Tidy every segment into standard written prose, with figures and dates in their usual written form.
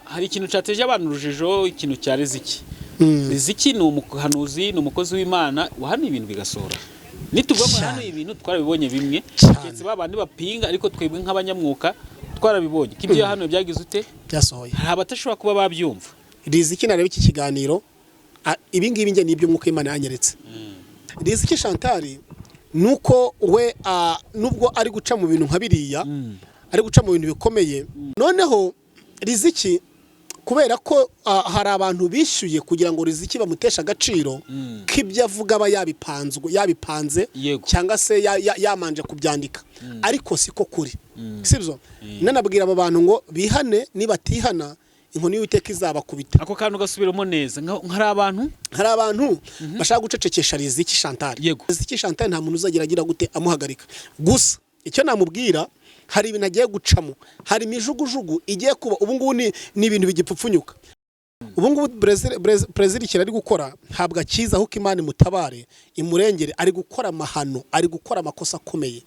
Hari ikintu cyateje abantu urujijo, ikintu cya Riziki. Riziki ni umuhanuzi, ni umukozi w'Imana wahanuye ibintu bigasohora. Nituvuga ko hano ibintu twarabibonye bimwe, cyetse babandi bapinga ariko twebwe nk'abanyamwuka twarabibonye. Kibyo hano byagize ute? Byasohoye. Hari abatashobora kuba babyumva. Riziki narebe iki kiganiro, ibi ngibi nge nibyo mwuka Imana yanyeretse. Riziki Chantal nuko we nubwo ari guca mu bintu nka biriya, ari guca mu bintu bikomeye. Noneho Riziki kubera ko hari abantu bishyuye kugira ngo Riziki bamutesha agaciro k'ibyo avuga aba yabipanze cyangwa se yamanje kubyandika, ariko siko kuri sibyo. Nanabwira aba bantu ngo bihane, nibatihana inkoni y'Uwiteka izabakubita. Ako kantu gasubiramo neza. Hari abantu bashaka gucecekesha Riziki Chantal. Riziki Chantal nta muntu uzagira gute amuhagarika. Gusa icyo namubwira, hari ibintu agiye gucamo, hari imijugujugu igiye kuba. Ubu ngubu ni ibintu bigipfupfunyuka. Ubu ngubu Brazil kirari gukora ntabwo akiza aho Imana imutabare imurengere. Ari gukora amahano, ari gukora amakosa akomeye,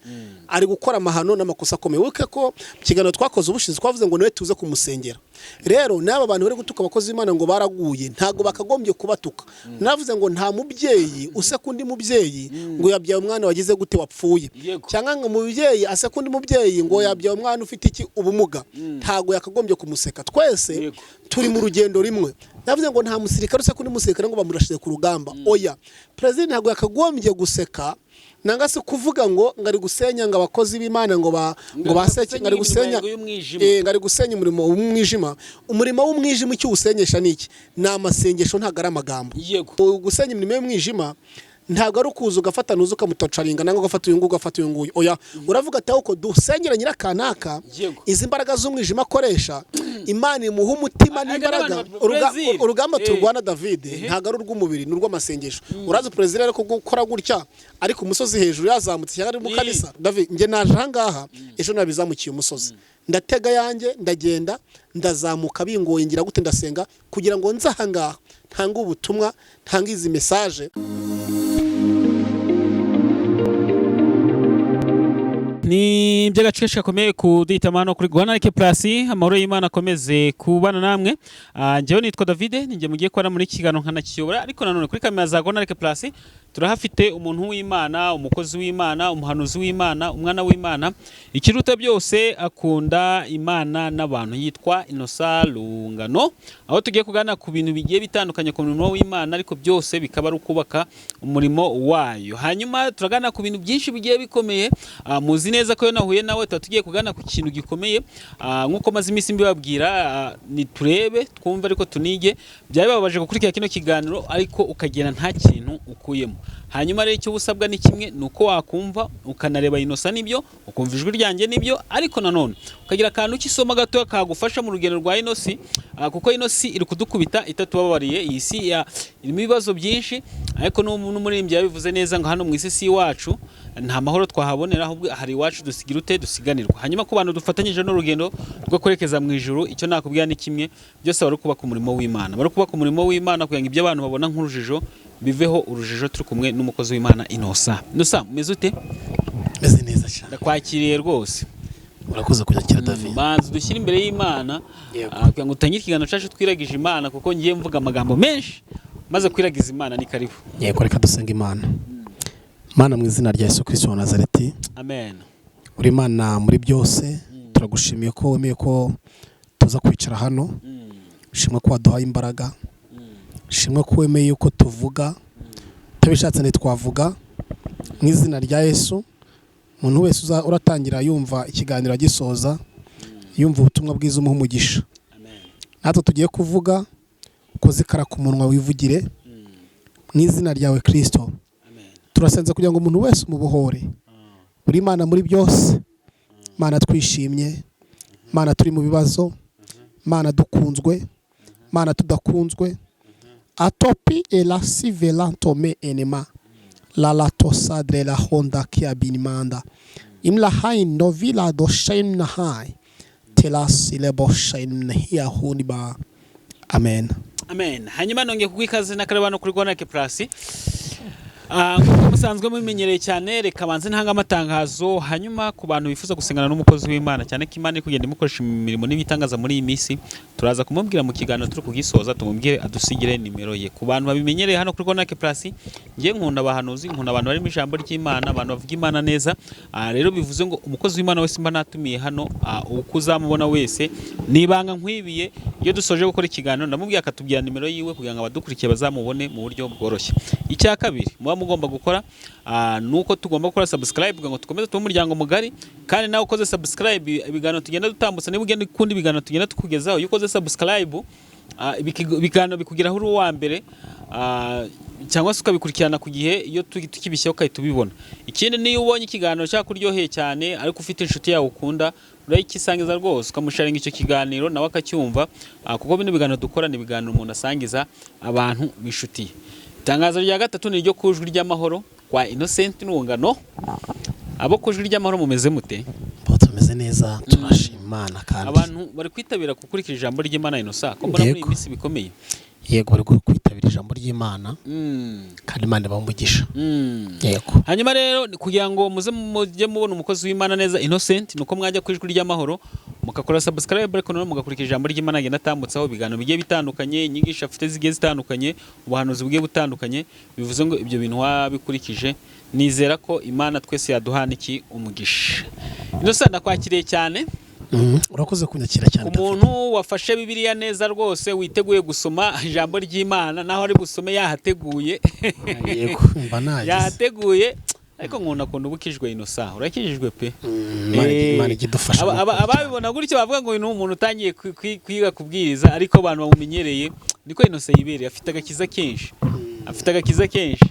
ari gukora amahano n'amakosa akomeye. Wibuke ko kiganiro twakoze ubushize twavuze ngo niwe tuze kumusengera. Rero n'aba bantu bari gutuka abakozi b'Imana ngo baraguye, ntago bakagombye kubatuka. Navuze ngo nta mubyeyi useka undi mubyeyi ngo yabyaye umwana wagize gute wapfuye, cyangwa ngo mubyeyi aseka undi mubyeyi ngo yabyaye umwana ufite iki ubumuga, ntago yakagombye kumuseka. Twese turi mu rugendo rimwe. Navuze ngo nta musirikare useka undi musirikare ngo bamurashije ku rugamba. Oya, President ntago yakagombye guseka nanga se kuvuga ngo ngari gusenya ngo abakozi b'Imana ngo baseke, ngari gusenya umurimo w'umwijima. Umurimo w'umwijima icyo usenyesha niki? Na amasengesho ntago ari amagambo. Gusenya imirimo y'umwijima ntago ari ukuza ugafata nuzo ukamutocaringa nanga ugafata uyu nguyu ugafata uyu nguyu. Oya, uravuga ati uko dusengera nyirakanaka, izi mbaraga z'umwijima akoresha Imana imuha umutima n'imbaraga. Urugamba turwana David ntago ari urw'umubiri, ni urw'amasengesho. Uraza President ariko gukora gutya ariko umusozi hejuru yazamutse cyangwa ari mu kanisa. David nge naje ahangaha ejo nabizamukiye umusozi, ndatega yanjye ndagenda ndazamuka bingoye ngira gute ndasenga kugira ngo nza ahangaha ntanga ubutumwa, ntanga izi message. Ni by'agaciro gakomeye kuditamano kuri Guhanarike Plus. Amahoro y'Imana akomeze kubana namwe. Njyewe nitwa David, ninjye mugiye kora muri kiganiro nkanakiyobora, ariko nanone kuri kamera za Guhanarike Plus turahafite umuntu w'Imana, umukozi w'Imana, umuhanuzi w'Imana, umwana w'Imana. Ikiruta byose akunda Imana n'abantu, yitwa Innocent Rungano. Aho tugiye kugana ku bintu bigiye bitandukanye ku murimo w'Imana, ariko byose bikaba ari ukubaka umurimo wayo. Hanyuma turagana ku bintu byinshi bigiye bikomeye. Muzi neza ko yo nahuye nawe tugiye kugana ku kintu gikomeye. Nkuko maze iminsi mbibabwira, ni turebe twumva ariko tunige. Byababaje gukurikira kino kiganiro ariko ukagenda nta kintu ukuyemo. Hanyuma rero icyo busabwa ni kimwe, nuko wakumva ukanareba Innocent nibyo, ukumva ijwi ryanjye nibyo, ariko nanone ukagira akantu kisoma gato kagufasha mu rugendo rwa Innocent, kuko Innocent iri kudukubita itatubabariye. Iyi si irimo ibibazo byinshi, ariko n'umuririmbyi yabivuze neza ngo hano mu isi wacu nta mahoro twahabonera, ahubwo hari iwacu dusigira ute dusiganirwa. Hanyuma ku bantu dufatanyije n'urugendo rwo kwerekeza mu ijuru, icyo nakubwira ni kimwe, byose bari kubaka umurimo w'Imana, bari kubaka umurimo w'Imana kugira ngo ibyo abantu babona nk'urujijo biveho urujijo. Turi kumwe n'umukozi w'Imana Innocent. Innocent, umeze ute? Meze neza cyane. Ndakwakiriye rwose. Urakoze kujya David. Banza dushyira imbere y'Imana kugira ngo utangire ikiganiro cyacu twiragije Imana, kuko ngiye mvuga amagambo menshi maze kwiragiza Imana. Ni karibu. Yego, reka dusenga Imana. Mana, mu izina rya Yesu Kristo wa Nazareti. Amen. Uri Imana muri byose. Turagushimiye ko wemeye ko tuza kwicara hano. Shimwe ko waduhaye imbaraga. Shimwe ko wemeye ko tuvuga. Tabishatse ntitwavuga. Mu izina rya Yesu, umuntu wese uratangira yumva ikiganiro agisoza, yumva ubutumwa bwiza umuha umugisha. Natwe tugiye kuvuga uko zikara ku munwa wivugire. Mu izina ryawe Kristo turasenze kugira ngo umuntu wese umubohore. Uri Imana muri byose. Mana twishimye, Mana turi mu bibazo, Mana dukunzwe, Mana tudakunzwe. Atopi elasi velantome enema la latosadre la honda kia binimanda imla hain novila do shaim na hai telasi lebo shaim na hiya huniba. Amen. Amen. Hanyuma nongeye kugwikaze n'akarabano kuri Guhanarike Plus. Nkuko musanzwe mumenyereye cyane, reka banze ntanga amatangazo. Hanyuma ku bantu bifuza gusengana n'umukozi w'Imana, cyane ko Imana iri kugenda imukoresha imirimo n'ibitangaza muri iyi minsi, turaza kumubwira mu kiganiro turi kugisoza, tumubwire adusigire nimero ye. Ku bantu babimenyereye hano kuri Konake Plus, ngiye nkunda abahanuzi, nkunda abantu bari mu ijambo ry'Imana, abantu bavuga Imana neza. Rero bivuze ngo umukozi w'Imana wese mba natumiye hano, uko uzamubona wese nibanga nkwibiye, iyo dusoje gukora ikiganiro ndamubwiye akatubwira nimero yiwe kugira ngo abadukurikiye bazamubone mu buryo bworoshye. Icya kabiri muba mugomba gukora nuko tugomba gukora subscribe kugira ngo tukomeze tube umuryango mugari, kandi nawe ukoze subscribe ibiganiro tugenda dutambutsa, niba ugenda kundi ibiganiro tugenda tukugezaho, iyo ukoze subscribe ibiganiro bikugeraho uri uwa mbere, cyangwa se ukabikurikirana ku gihe, iyo tukibishyaho ukahita ubibona. Ikindi niyo ubonye ikiganiro cyakuryoheye cyane ariko ufite inshuti yawe ukunda, urayikisangiza rwose ukamusharinga icyo kiganiro nawe akacyumva, kuko bino biganiro dukora ni ibiganiro umuntu asangiza abantu bishutiye. Itangazo rya gatatu ni ryo kujwi ry'amahoro kwa Innocent Ntungano. Abo kujwi ry'amahoro mumeze mute? Tumeze neza, turashima Imana. Kandi abantu bari kwitabira gukurikira ijambo ry'Imana Innocent, ko mbona muri iyi minsi bikomeye. Yego, bari kwitabira ijambo ry'Imana kandi Imana bamugisha. Yego. Hanyuma rero kugira ngo mujye mubona umukozi w'Imana neza Innocent, nuko mwajya ku ijwi ry'amahoro mukakora subscribe, ariko none mugakurikira ijambo ry'Imana agenda atambutsaho ibiganiro bigiye bitandukanye, inyigisho afite zigiye zitandukanye, ubuhanuzi bugiye butandukanye. Bivuze ngo ibyo bintu wabikurikije, nizera ko Imana twese yaduhana iki umugisha. Innocent ndakwakiriye cyane. Urakoze kunyakira cyane. Umuntu wafashe Bibiliya neza rwose, witeguye gusoma ijambo ry'Imana, naho ari busome yahateguye. Yego, mba nagize. Yahateguye, ariko nkunda kuntu ubukijwe Innocent, urakijijwe pe. Imana igidufasha. Ababibona gutyo bavuga ngo uyu ni umuntu utangiye kwiga kubwiriza, ariko abantu bamumenyereye niko Innocent yibereye, afite agakiza kenshi. Afite agakiza kenshi.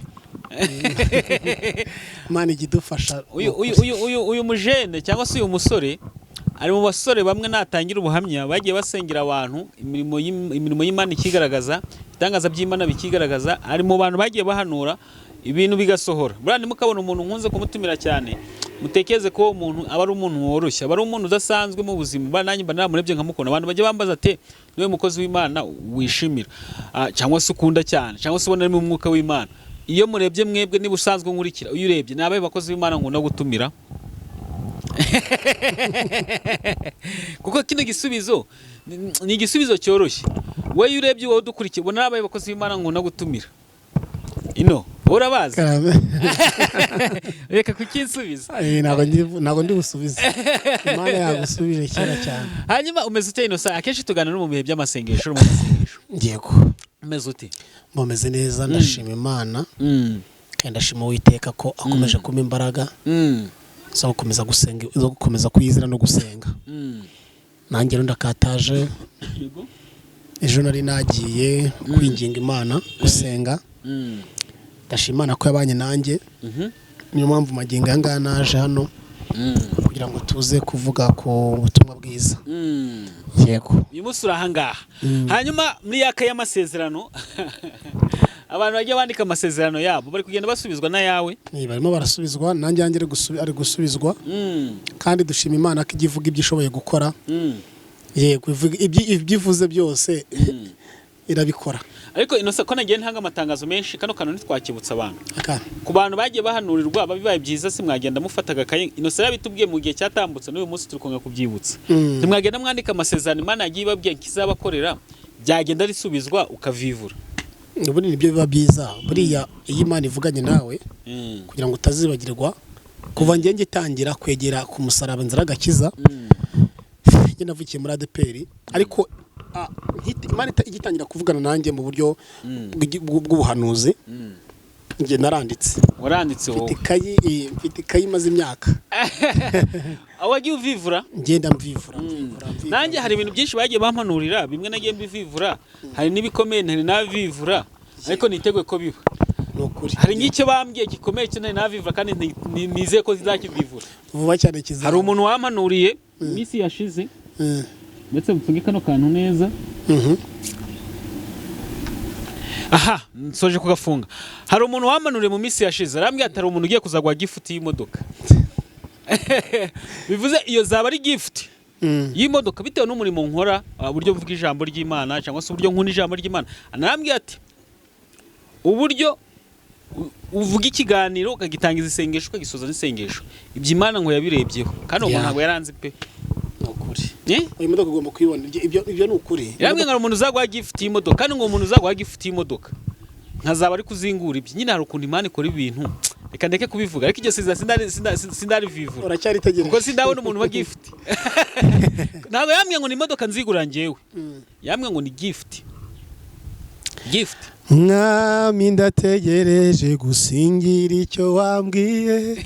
Imana igidufasha. Uyu mujene cyangwa se uyu musore ari mu basore bamwe natangira ubuhamya bagiye basengera abantu, imirimo y'Imana ikigaragaza, itangaza by'Imana bikigaragaza, ari mu bantu bagiye bahanura ibintu bigasohora. Burandi mukabona umuntu nkunze kumutumira cyane, mutekeze ko umuntu aba ari umuntu woroshye, aba ari umuntu udasanzwe mu buzima. Nanjye mba namurebye nkamukunda. Abantu bagiye bambaza ate niwe mukozi w'Imana wishimira, cyangwa se ukunda cyane, cyangwa se ubona ari mu mwuka w'Imana. Iyo murebye mwebwe niba usanzwe nkurikira, uyu urebye nabaye bakozi b'Imana nkunda gutumira. Kuko kino gisubizo ni igisubizo cyoroshye. Wowe urebye wowe dukurikiye, ubona nabaye bakozi b'Imana nkunda gutumira. Ino urabazi? Reka kukinsubiza. Ntago ndi busubize. Imana yagusubije kera cyane. Hanyuma umeze ute Innocent? Akenshi tuganira mu bihe by'amasengesho, mu masengesho. Yego. Umeze ute? Mumeze neza, ndashima Imana. Kandi ndashima Uwiteka ko akomeje kumpa imbaraga. zo gukomeza gusenga, zo gukomeza kwizira no gusenga. Nanjye ndakataje. Ejo nari nagiye kwinginga Imana gusenga. Ndashimana ko yabanye nanjye. Niyo mpamvu magingo anga naje hano kugira ngo tuze kuvuga ku butumwa bwiza. Yego. Uyu munsi urahangaha. Hanyuma muri yaka y'amasezerano abantu bagiye bandika amasezerano yabo bari kugenda basubizwa na yawe. Barimo barasubizwa, nanjye yanjye ari gusubizwa. Kandi dushima Imana ko igivuga ibyo ishoboye gukora. Yego, ibyivuze byose irabikora. Ariko Innocent ko nagiye ntanga amatangazo menshi, kano kantu ntitwakibutsa abantu. Ku bantu bagiye bahanurirwa babibaye byiza, si mwagenda mufataga kaye. Innocent yabitubwiye mu gihe cyatambutse, n'uyu munsi turi konga kubyibutsa. Ntimwagenda mwandika amasezerano Imana yagiye babwiye kizabakorera, byagenda risubizwa ukavivura. Ubundi nibyo biba byiza. Buriya iyo Imana ivuganye nawe kugira ngo utazibagirwa, kuva njye ngitangira kwegera ku musaraba nzira gakiza, njye navukiye muri ADPR, ariko Imana igitangira kuvugana nanjye mu buryo bw'ubuhanuzi, njye naranditse. Waranditse wowe? Mfite ikayi maze imyaka. Awagiye uvivura? Ngenda mvivura. Nanjye hari ibintu byinshi bagiye bampanurira, bimwe nagiye mbivivura, hari n'ibikomeye ntari navivura, ariko niteguye ko biba. Nukuri. Hari n'icyo bambwiye gikomeye cyo ntari navivura, kandi nizeye ko zizakivivura vuba cyane kiza. Hari umuntu wampanuriye iminsi yashize, ndetse mfunge kano kantu neza. Aha, nsoje kugafunga. Hari umuntu wamanuriye mu minsi yashize, arambwiye atari umuntu ugiye kuzagwa gift y'imodoka. Bivuze iyo zaba ari gift y'imodoka bitewe n'umurimo nkora, uburyo mvuga ijambo ry'Imana cyangwa se uburyo nkunda ijambo ry'Imana. Anambwiye ati uburyo uvuga ikiganiro ukagitangiza isengesho ukagisoza n'isengesho, ibyo Imana ngo yabirebyeho, kandi umuntu ntabwo yaranze pe. uyu modoka ugomba kuyibona ibyo ni ukuri yambwiye ngo umuntu uzaguha gift y'imodoka kandi ngo umuntu uzaguha gift y'imodoka nkazaba ari kuzingura ibyo nyine hari ukuntu Imana ikora ibintu reka ndeke kubivuga ariko iryo sindari vivura uracyaritegereje kuko sindabona umuntu wa gift ntabwo yambwiye ngo ni imodoka nzigura njyewe yambwiye ngo ni gift mwami ndategereje gusingira icyo wambwiye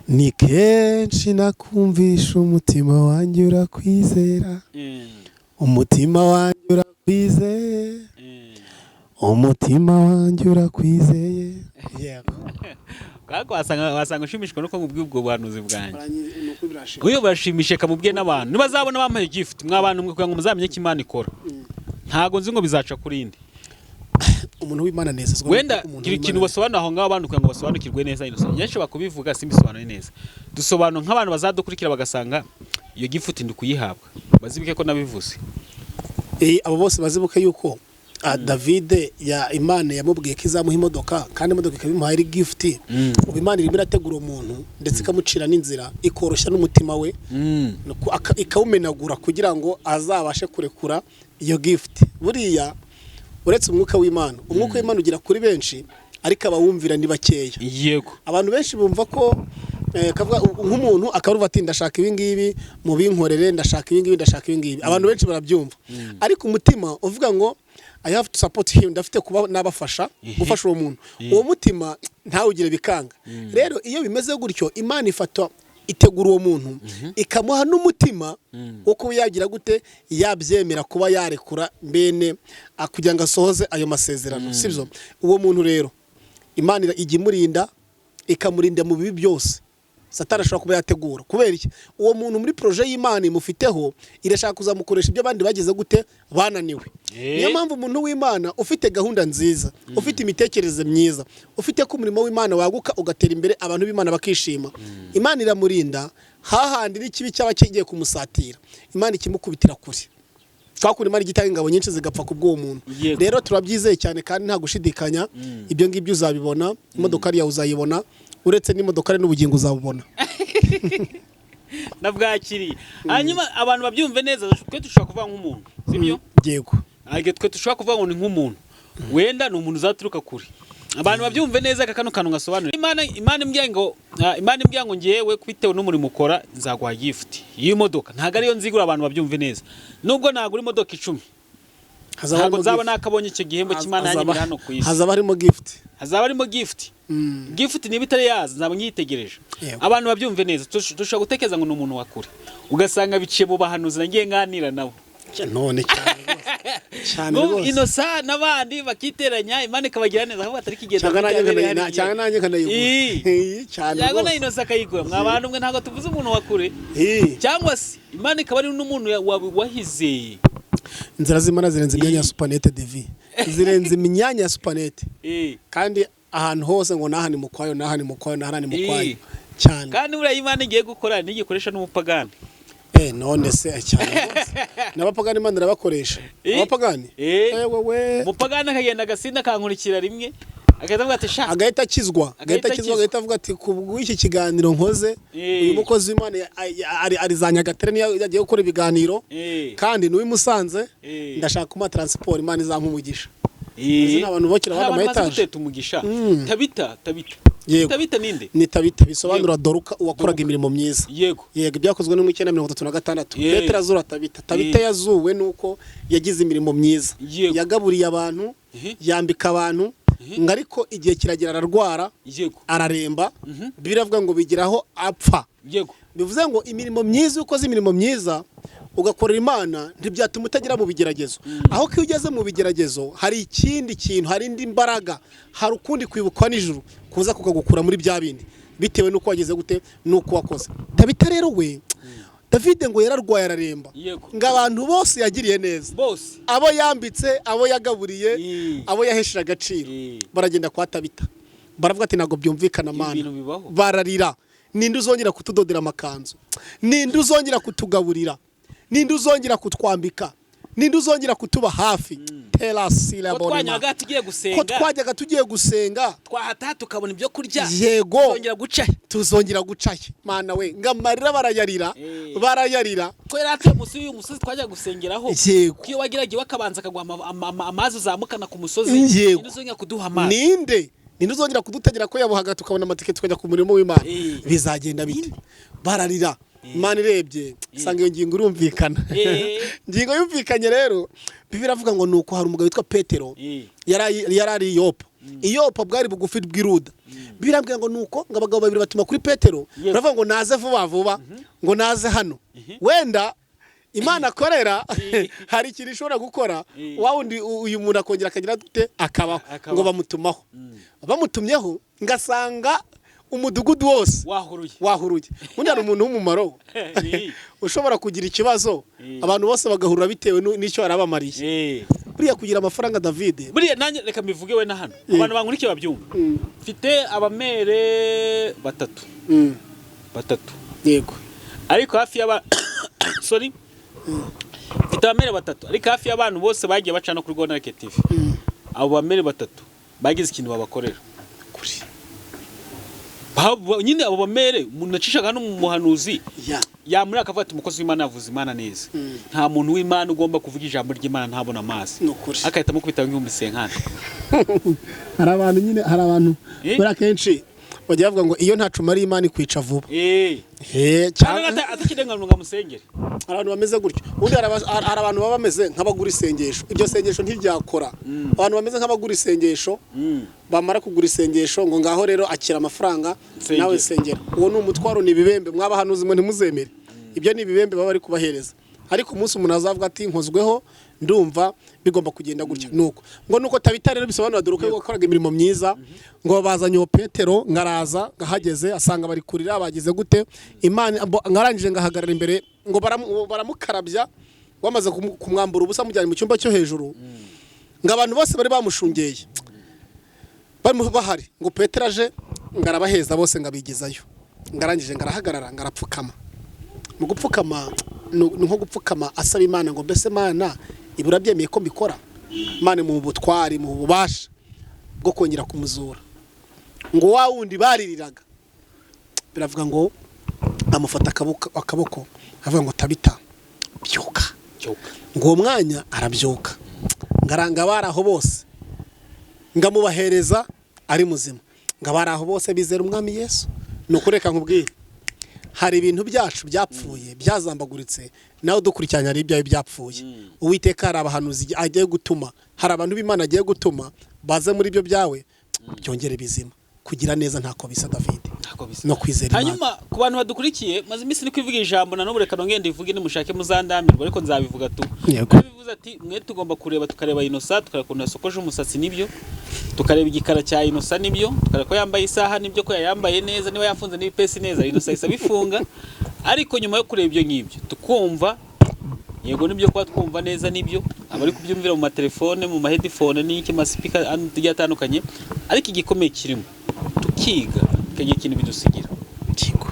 ni kenshi nakumvisha umutima wanjye urakwizera umutima wanjye urakwizeye umutima wanjye urakwizeye Kako wasanga ushimishwa nuko ngubwi ubwo buhanuzi bwanjye uyo barashimishe kamubwiye n'abantu nibazabona bampaye gift mwabantu mwe kugira ngo muzamenye ko Imana ikora ntago nzi ngo bizaca kuri inde umuntu w'Imana nezezwa wenda gira ikintu basobanura aho ngaho abantu kugira ngo basobanukirwe neza ino nyinshi bakubivuga simbisobanure neza dusobanura nk'abantu bazadukurikira bagasanga iyo gift ndi kuyihabwa bazibike ko nabivuze abo bose bazibuke yuko David ya Imana yamubwiye ko izamuha imodoka kandi imodoka ikabimuha ari gift ubu Imana irimo irategura umuntu ndetse ikamucira n'inzira ikoroshya n'umutima we ikawumenagura kugira ngo azabashe kurekura iyo gift buriya uretse umwuka w'Imana ugira kuri benshi ariko abawumvira ni bakeya yego abantu benshi bumva ko nk'umuntu akaruva ati ndashaka ibi ngibi mu binkorere ndashaka ibi ngibi ndashaka ibi ngibi abantu benshi barabyumva ariko umutima uvuga ngo I have to support him ndafite kuba nabafasha gufasha uwo muntu uwo mutima ntawugire bikanga rero iyo bimeze gutyo Imana ifata itegura uwo muntu ikamuha n'umutima wo kuba yagira gute yabyemera kuba yarekura bene kugira ngo asohoze ayo masezerano sibyo uwo muntu rero Imana ijya imurinda ikamurinda mu bibi byose Satani ashobora kuba yategura kubera iki uwo muntu muri projet y'Imana imufiteho irashaka kuzamukoresha ibyo abandi bageze gute bananiwe niyo mpamvu umuntu w'Imana ufite gahunda nziza ufite imitekerereze myiza ufite ko umurimo w'Imana waguka ugatera imbere abantu b'Imana bakishima Imana iramurinda hahandi n'ikibi cyaba kigiye kumusatira Imana ikimukubitira kure twakuri Imana igitanga ingabo nyinshi zigapfa ku bw'uwo muntu rero turabyizeye cyane kandi nta gushidikanya ibyo ngibyo uzabibona imodoka yawe uzayibona uretse n'imodoka n'ubugingo uzabubona nabwakiriye hanyuma abantu babyumve neza twe dushaka kuvuga nk'umuntu sibyo yego age twe dushaka kuvuga ngo ni nk'umuntu wenda ni umuntu uzaturuka kuri abantu babyumve neza kakano kantu ngasobanura Imana imbwiye ngo ngiyewe kwitewe n'umurimo ukora nzaguha gift iyi modoka ntago ariyo nzigura abantu babyumve neza nubwo nagura imodoka 10 ntabwo nzaba nakabonye icyo gihembo cy'Imana yanjye hano ku isi hazaba harimo gift gift niba itari yaza nzaba nyitegereje abantu babyumve neza dushobora gutekereza ngo ni umuntu wakure ugasanga biciye mu bahanuzi nagiye nganira nabo none cyane rwose ino sa nabandi bakiteranya Imana ikabagira neza aho batari kigenda cyane nanjye kanayigura cyane rwose na ino sa kayigura mwabantu mwe ntago tuvuze umuntu wakure cyangwa se Imana ikaba ari n'umuntu wahize inzira z'Imana zirenze imyanya ya supanete divi zirenze imyanya ya supanete kandi ahantu hose ngo nahani mukwayo cyane kandi uriya Imana igiye gukora nigikoresha n'umupagani none se cyane n'abapagani Imana irabakoresha abapagani wewe umupagani akagenda agasinda kankurikira rimwe agahita akizwa agahita avuga ati kubw'iki kiganiro nkoze uyu mukozi w'Imana ari za Nyagatare niyo yagiye gukora ibiganiro kandi n'uwi Musanze ndashaka kuma transport Imana izampa umugisha abantu bokira abana mayetaje umugisha tabita ninde ni tabita bisobanura Doruka uwakoraga imirimo myiza yego byakozwe no mu 1936 Petero azura tabita yazuwe nuko yagize imirimo myiza yagaburiye abantu yambika abantu ngariko igihe kiragera ararwara araremba biravuga ngo bigiraho apfa bivuze ngo imirimo myiza ukoze imirimo myiza ugakorera Imana ntibyatuma utagera mu bigeragezo aho ko ugeze mu bigeragezo hari ikindi kintu hari indi mbaraga hari ukundi kwibukwa n'ijuru kuza kukagukura muri bya bindi bitewe nuko wageze gute nuko wakoze tabita rero we David ngo yararwaye araremba ngo abantu bose yagiriye neza abo yambitse abo yagaburiye abo yahesheje agaciro baragenda kwa tabita baravuga ati nago byumvikana Mana bararira ninde uzongera kutudodera amakanzu ninde uzongera kutugaburira ninde uzongera kutwambika ninde uzongera kutuba hafi terasira bonema ko twajyaga tugiye gusenga twahata tukabona ibyo kurya yego tuzongera gucaye mana we ngamarira barayarira ko yarate musi uyu musozi twajya gusengeraho kiyo wagiragiye wakabanza kagwa amazi uzamukana ku musozi nizongera kuduha amazi ninde uzongera kudutegera ko yabuhaga tukabona amatike tukajya ku murimo w'Imana bizagenda bite bararira Imana irebye sanga iyo ngingo urumvikana ngingo yumvikanye rero Bibiliya avuga ngo nuko hari umugabo witwa Petero yarari Yopa bwari bugufi bw'iruda birambwira ngo nuko ngo abagabo babiri batuma kuri Petero baravuga ngo naze vuba ngo naze hano wenda Imana akorera hari ikintu ishobora gukora wawundi uyu muntu akongera akagira dute akabaho ngo bamutumaho bamutumyeho ngasanga umudugudu wose wahuruye undi ari umuntu w'umumaro ushobora kugira ikibazo abantu bose bagahurura bitewe n'icyo arabamariye buriya kugira amafaranga David buriya nanjye reka mbivuge we na hano abantu bankurikiye babyumva mfite abamere batatu yego ariko hafi y'aba sorry mfite abamere batatu ariko hafi y'abantu bose bagiye bacana kuri Rwanda Reke TV abo bamere batatu bagize ikintu babakorera kuri nyine abo bamere umuntu nacishaga no mu muhanuzi muri akavuga ati umukozi w'Imana yavuze Imana neza nta muntu w'Imana ugomba kuvuga ijambo ry'Imana ntabona amazi akahita mukubita nk'umusenkana hari abantu bura kenshi bajya bavuga ngo iyo ntacuma ari Imana ikwica vuba cyangwa atakirenga ngo musengere abantu bameze gutyo undi hari abantu baba bameze nk'abagura isengesho iryo sengesho ntiryakora abantu bameze nk'abagura isengesho bamara kugura isengesho ngo ngaho rero akira amafaranga nawe sengera uwo ni umutwaro ni ibibembe mwabahanuzi mwe ntimuzemere ibyo ni ibibembe baba bari kubahereza ariko umunsi umuntu azavuga ati nkozweho ndumva bigomba kugenda gutya nuko tabita rero bisobanura dore ko yakoraga imirimo myiza ngo bazanye uwo Petero ngaraza ngahageze asanga bari kurira bagize gute Imana ngarangije ngahagarara imbere ngo baramukarabya wamaze kumwambura ubusa mujyanye mu cyumba cyo hejuru ngo abantu bose bari bamushungeye bahari ngo Petero aje ngarabaheza bose ngabigizayo ngarangije ngarahagarara ngarapfukama mu gupfukama nko gupfukama asaba Imana ngo mbese Imana ibura byemeye ko mbikora Imana mu butwari mu bubasha bwo kongera kumuzura ngo wundi baririraga biravuga ngo amufata akaboko avuga ngo Tabita byuka ngo uwo mwanya arabyuka ngaranga baraho bose ngamubahereza ari muzima ngabaraho bose bizera umwami Yesu nukureka nkubwire hari ibintu byacu byapfuye byazambaguritse nawe dukurikiranya ari ibyawe byapfuye Uwiteka hari abahanuzi agiye gutuma hari abantu b'Imana agiye gutuma baze muri ibyo byawe byongere bizima kugira neza ntako bisa David no kwizera Imana hanyuma ku bantu badukurikiye maze iminsi ni kwivuga ijambo na n'ubureka nongende ivuge nimushake muzandamirwa ariko nzabivuga tu bivuze ati mwe tugomba kureba tukareba Innocent tukareba ko nasokoje umusatsi nibyo tukareba igikara cya Innocent nibyo tukareba ko yambaye isaha nibyo ko yambaye neza niba yafunze n'ibipesi neza Innocent isa bifunga ariko nyuma yo kureba ibyo ngibyo tukumva yego nibyo kwa twumva neza nibyo abari kubyumvira mu matelefone mu headphone n'iki maspeaker agiye atandukanye ariko igikomeye kirimo tukiga kagiye ikintu bidusigira kigo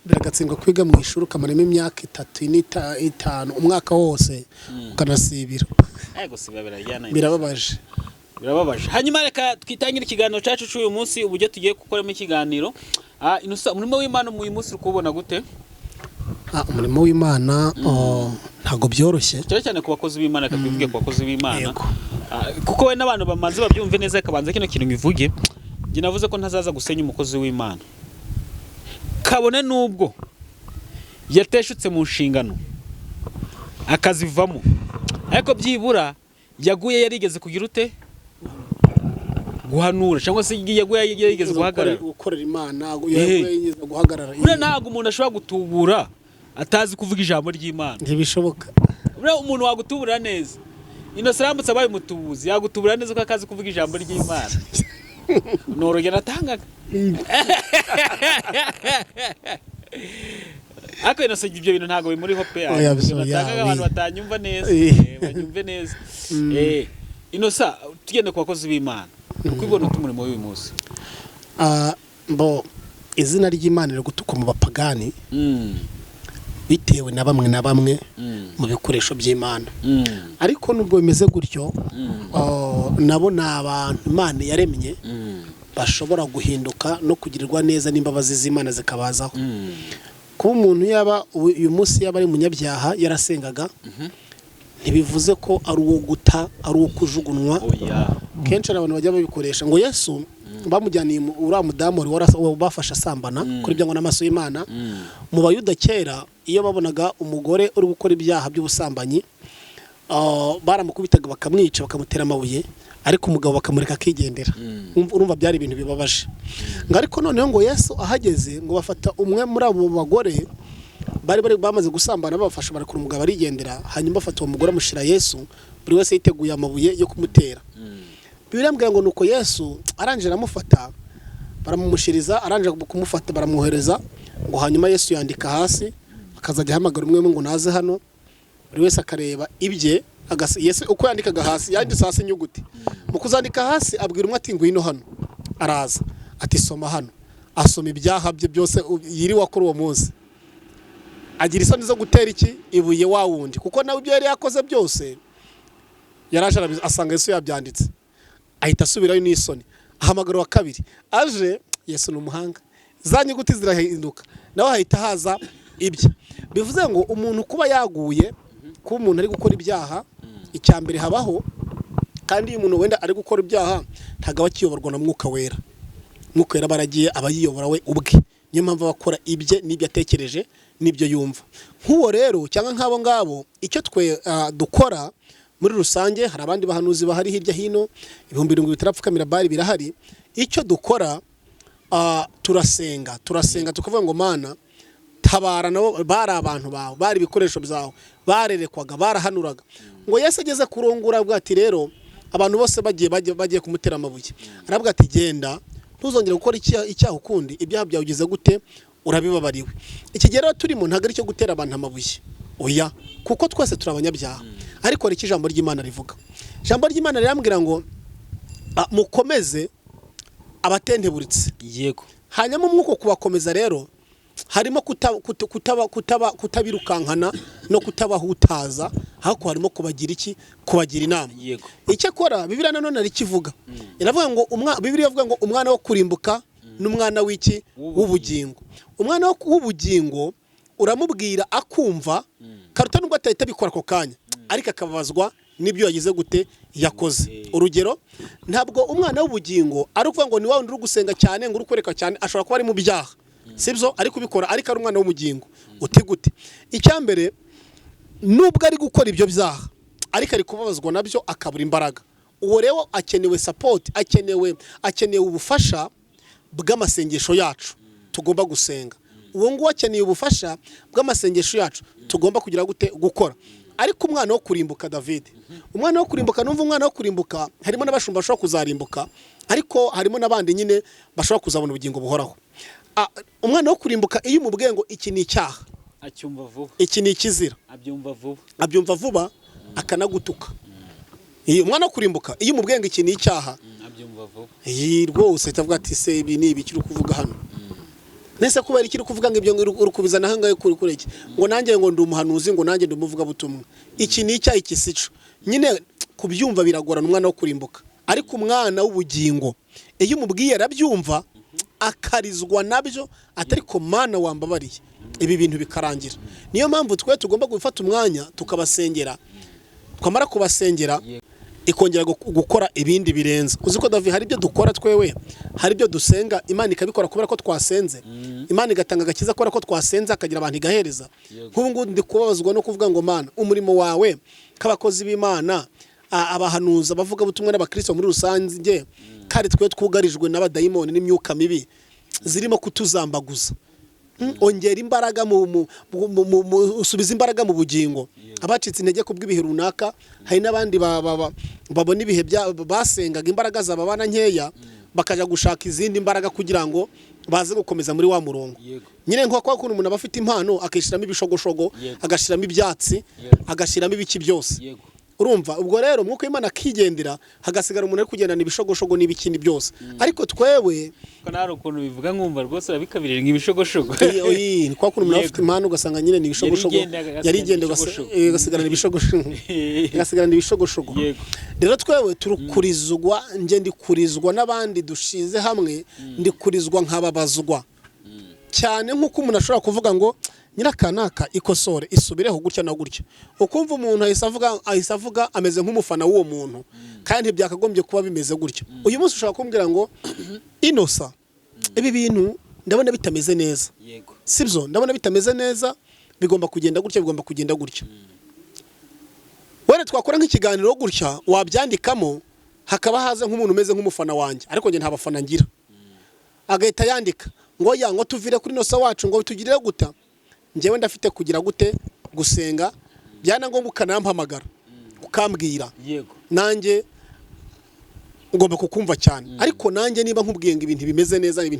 biragatsindwa kwiga mu ishuri ukamaramo imyaka 3 n'itanu umwaka wose ukanasibira yego siba birababaje hanyuma reka twitangire ikiganiro cyacu cy'uyu munsi ubujye tugiye gukoramo ikiganiro Innocent umurimo w'Imana mu uyu munsi ukubona gute umurimo w'Imana ntago byoroshye cyane ku bakozi b'Imana katwivuge ku bakozi b'Imana kuko we n'abantu bamanze babyumve neza kabanza kino kintu ngivuge ngi navuze ko ntazaza gusenya umukozi w'Imana kabone nubwo yateshutse mu nshingano akazivamo ariko byibura yaguye yarigeze kugira ute guhanura cyangwa se yaguye yarigeze guhagarara gukorera Imana yarigeze guhagarara ntago umuntu ashobora gutubura atazi kuvuga ijambo ry'Imana ntibishoboka umuntu wagutubura neza Innocent aramutse abaye umutubuzi yagutubura neza ko akazi kuvuga ijambo ry'Imana norogera atangaga ako Innocent ibyo bintu ntago bimuriho pe abantu batanyumva neza banyumve neza Innocent tugende ku bakozi b'Imana ukwibona umurimo w'uyu munsi izina ry'Imana ryo gutuka mu bapagani bitewe na bamwe mu bikoresho by'Imana. Ariko nubwo bimeze gutyo nabo ni abantu Imana yaremye bashobora guhinduka no kugirirwa neza n'imbabazi z'Imana zikabazaho. Kuba umuntu yaba uyu munsi yaba ari umunyabyaha yarasengaga ntibivuze ko ari uwo guta, ari uwo kujugunwa. Kenshi abantu bajya babikoresha ngo Yesu bamujyaniye uriya mudamu wari bafashe asambana kuri byango n'amaso y'Imana. Mu Bayuda kera iyo babonaga umugore uri gukora ibyaha by'ubusambanyi baramukubitaga bakamwica bakamutera amabuye, ariko umugabo bakamureka akigendera. Urumva byari ibintu bibabaje. Ngo ariko noneho ngo Yesu ahageze ngo bafata umwe muri abo bagore bari bamaze gusambana babafasha barakura umugabo arigendera, hanyuma bafata uwo mugore amushira Yesu, buri wese yiteguye amabuye yo kumutera. Bibiliya mbwira ngo nuko Yesu arangije aramufata baramumushiriza, arangije kumufata baramwohereza ngo hanyuma Yesu yandika hasi akazajya hamagara umwe ngo naze hano, buri wese akareba ibye. Yesu uko yandikaga hasi yanditse hasi inyuguti, mu kuzandika hasi abwira umwe ati ngwino hano, araza ati soma hano, asoma ibyaha bye byose yiriwe akora uwo munsi, agira isoni zo gutera ibuye wa wundi, kuko nawe ibyo yari yakoze byose yaraje asanga Yesu yabyanditse, ahita asubirayo n'isoni. Ahamagara wa kabiri aje, Yesu ni umuhanga, za nyuguti zirahinduka, nawe ahita haza ibye. Bivuze ngo umuntu kuba yaguye, kuba umuntu ari gukora ibyaha, icyambere habaho, kandi iyo umuntu wenda ari gukora ibyaha ntago abakiyoborwa na Mwuka Wera. Mwuka Wera baragiye abayiyobora we ubwe, niyo mpamvu bakora ibye n'ibyo atekereje n'ibyo yumva. Nk'uwo rero cyangwa nk'abo ngabo, icyo twe dukora muri rusange, hari abandi bahanuzi bahari hirya hino 7,000 bitarapfukamira Bali birahari. Icyo dukora turasenga tukavuga ngo Mana tabara, nabo bari abantu bawe, bari ibikoresho byawe, barerekwaga, barahanuraga. Ngo Yesu ageze kurongura avuga ati rero abantu bose bagiye kumutera amabuye, aravuga ati genda ntuzongere gukora icyaha ukundi, ibyaha byawe ugeze gute urabibabariwe. Iki gihe rero turimo ntago ari cyo gutera abantu amabuye, oya, kuko twese turi abanyabyaha. Ariko riki ijambo ry'Imana rivuga, ijambo ry'Imana rirambwira ngo mukomeze abatenteburitse. Yego. Hanyuma umwuko kubakomeza rero harimo kutabirukankana no kutabahutaza, ahako harimo kubagira inama. Yego. Icyo akora Bibiliya nanone rikivuga, iravuga ngo Bibiliya ivuga ngo umwana wo kurimbuka n'umwana w'iki w'ubugingo. Umwana w'ubugingo uramubwira akumva, karuta nubwo atahita bikora ako kanya, ariko akabazwa nibyo yagize gute yakoze. Urugero, ntabwo umwana w'ubugingo ari ukuvuga ngo ni wawe uri gusenga cyane ngo urukwereka cyane, ashobora kuba ari mu byaha, sibyo, ari kubikora, ariko ari umwana w'ubugingo. Uti gute? Icyambere, nubwo ari gukora ibyo byaha ariko ari kubabazwa nabyo akabura imbaraga, uwo rero akenewe support, akenewe ubufasha bw'amasengesho yacu tugomba gusenga. Uwo nguwo akeneye ubufasha bw'amasengesho yacu tugomba kugira gute gukora. Ariko umwana wo kurimbuka David, umwana wo kurimbuka, numva umwana wo kurimbuka harimo n'abashumba bashobora kuzarimbuka, ariko harimo n'abandi nyine bashobora kuzabona ubugingo buhoraho. Umwana wo kurimbuka iyo umubwiye ngo iki ni icyaha acyumva vuba, iki ni ikizira abyumva vuba akanagutuka. Umwana wo kurimbuka iyo umubwiye ngo iki ni icyaha abyumva vuba, rwose itavuga ati se ibi ni ibiki uri kuvuga hano, nese kubera iki uri kuvuga ngo ibyo uri kubizana hangaye kuri iki, ngo nanjye ngo ndi umuhanuzi, ngo nanjye ndi umuvuga butumwa, iki ni icyaha iki sico. Nyine kubyumva biragorana umwana wo kurimbuka. Ariko umwana w'ubugingo iyo umubwiye arabyumva akarizwa nabyo, atari ko Mana wambabariye, ibi bintu bikarangira. Niyo mpamvu twe tugomba gufata umwanya tukabasengera, twamara kubasengera ikongera gukora ibindi birenze. Uziko David hari ibyo dukora twewe, hari ibyo dusenga Imana ikabikora kubera ko twasenze, Imana igatanga agakiza kubera ko twasenze, akagira abantu igahereza. Nk'ubu ngubu ndi kubabazwa no kuvuga ngo Mana umurimo wawe k'abakozi b'Imana, abahanuza, bavuga butumwa n'abakristo muri rusange, kandi twe twugarijwe n'abadayimoni n'imyuka mibi zirimo kutuzambaguza. Ongera imbaraga usubiza imbaraga mu bugingo. Abacitse intege kubw'ibihe runaka, hari n'abandi babona ibihe basengaga imbaraga zababana nkeya, bakaja gushaka izindi imbaraga kugira ngo baze gukomeza muri wa murongo. Nyine nko kwa umuntu aba afite impano akishiramo ibishogoshogo, agashiramo ibyatsi, agashiramo ibiki byose. urumva ubwo rero mwuka w'Imana akigendera hagasigara umuntu ari kugendana ibishogoshogo n'ibikindi byose ariko twewe ko nari ukuntu bivuga nkumva rwose babikabirira nk'ibishogoshogo ni kwa kuntu umuntu afite impano ugasanga nyine ni ibishogoshogo yarigende gasigarana ibishogoshogo gasigarana ibishogoshogo rero twewe turukurizwa nje ndikurizwa n'abandi dushize hamwe ndikurizwa nkababazwa cyane nk'uko umuntu ashobora kuvuga ngo nyirakanaka ikosore isubireho gutya na gutya ukumva umuntu ahise avuga ameze nk'umufana w'uwo muntu kandi byakagombye kuba bimeze gutya uyu munsi ushaka kumbwira ngo Innocent ibi bintu ndabona bitameze neza sibyo ndabona bitameze neza bigomba kugenda gutya wene twakora nk'ikiganiro gutya wabyandikamo hakaba haze nk'umuntu umeze nk'umufana wanjye ariko nge nta bafana ngira agahita yandika ngo tuvire kuri Innocent wacu ngo tugirire guta njyewe ndafite kugira gute gusenga byana ngo ukanampamagara ukambwira nanjye ngomba kukumva cyane ariko nanjye niba nkubwiye ngo ibintu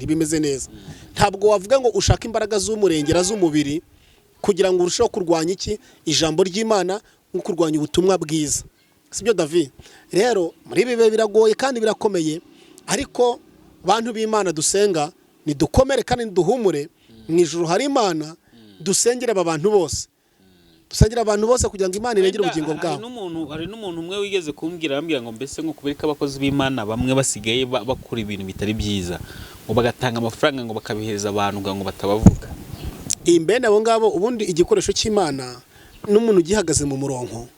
bimeze neza ntabwo wavuga ngo ushaka imbaraga z'umurengera z'umubiri kugira ngo urusheho kurwanya iki ijambo ry'Imana nko kurwanya ubutumwa bwiza sibyo David rero muri ibi biragoye kandi birakomeye ariko bantu b'Imana dusenga ni dukomere kandi duhumure mu ijuru hari Imana dusengera abantu bose kugira ngo Imana irengere ubugingo bwabo hari n'umuntu umwe wigeze kumbwira arambwira ngo mbese nko kubereka abakozi b'Imana bamwe basigaye bakora ibintu bitari byiza ngo bagatanga amafaranga ngo bakabihereza abantu ngo batabavuga imbene abo ngabo ubundi igikoresho cy'Imana n'umuntu gihagaze mu murongo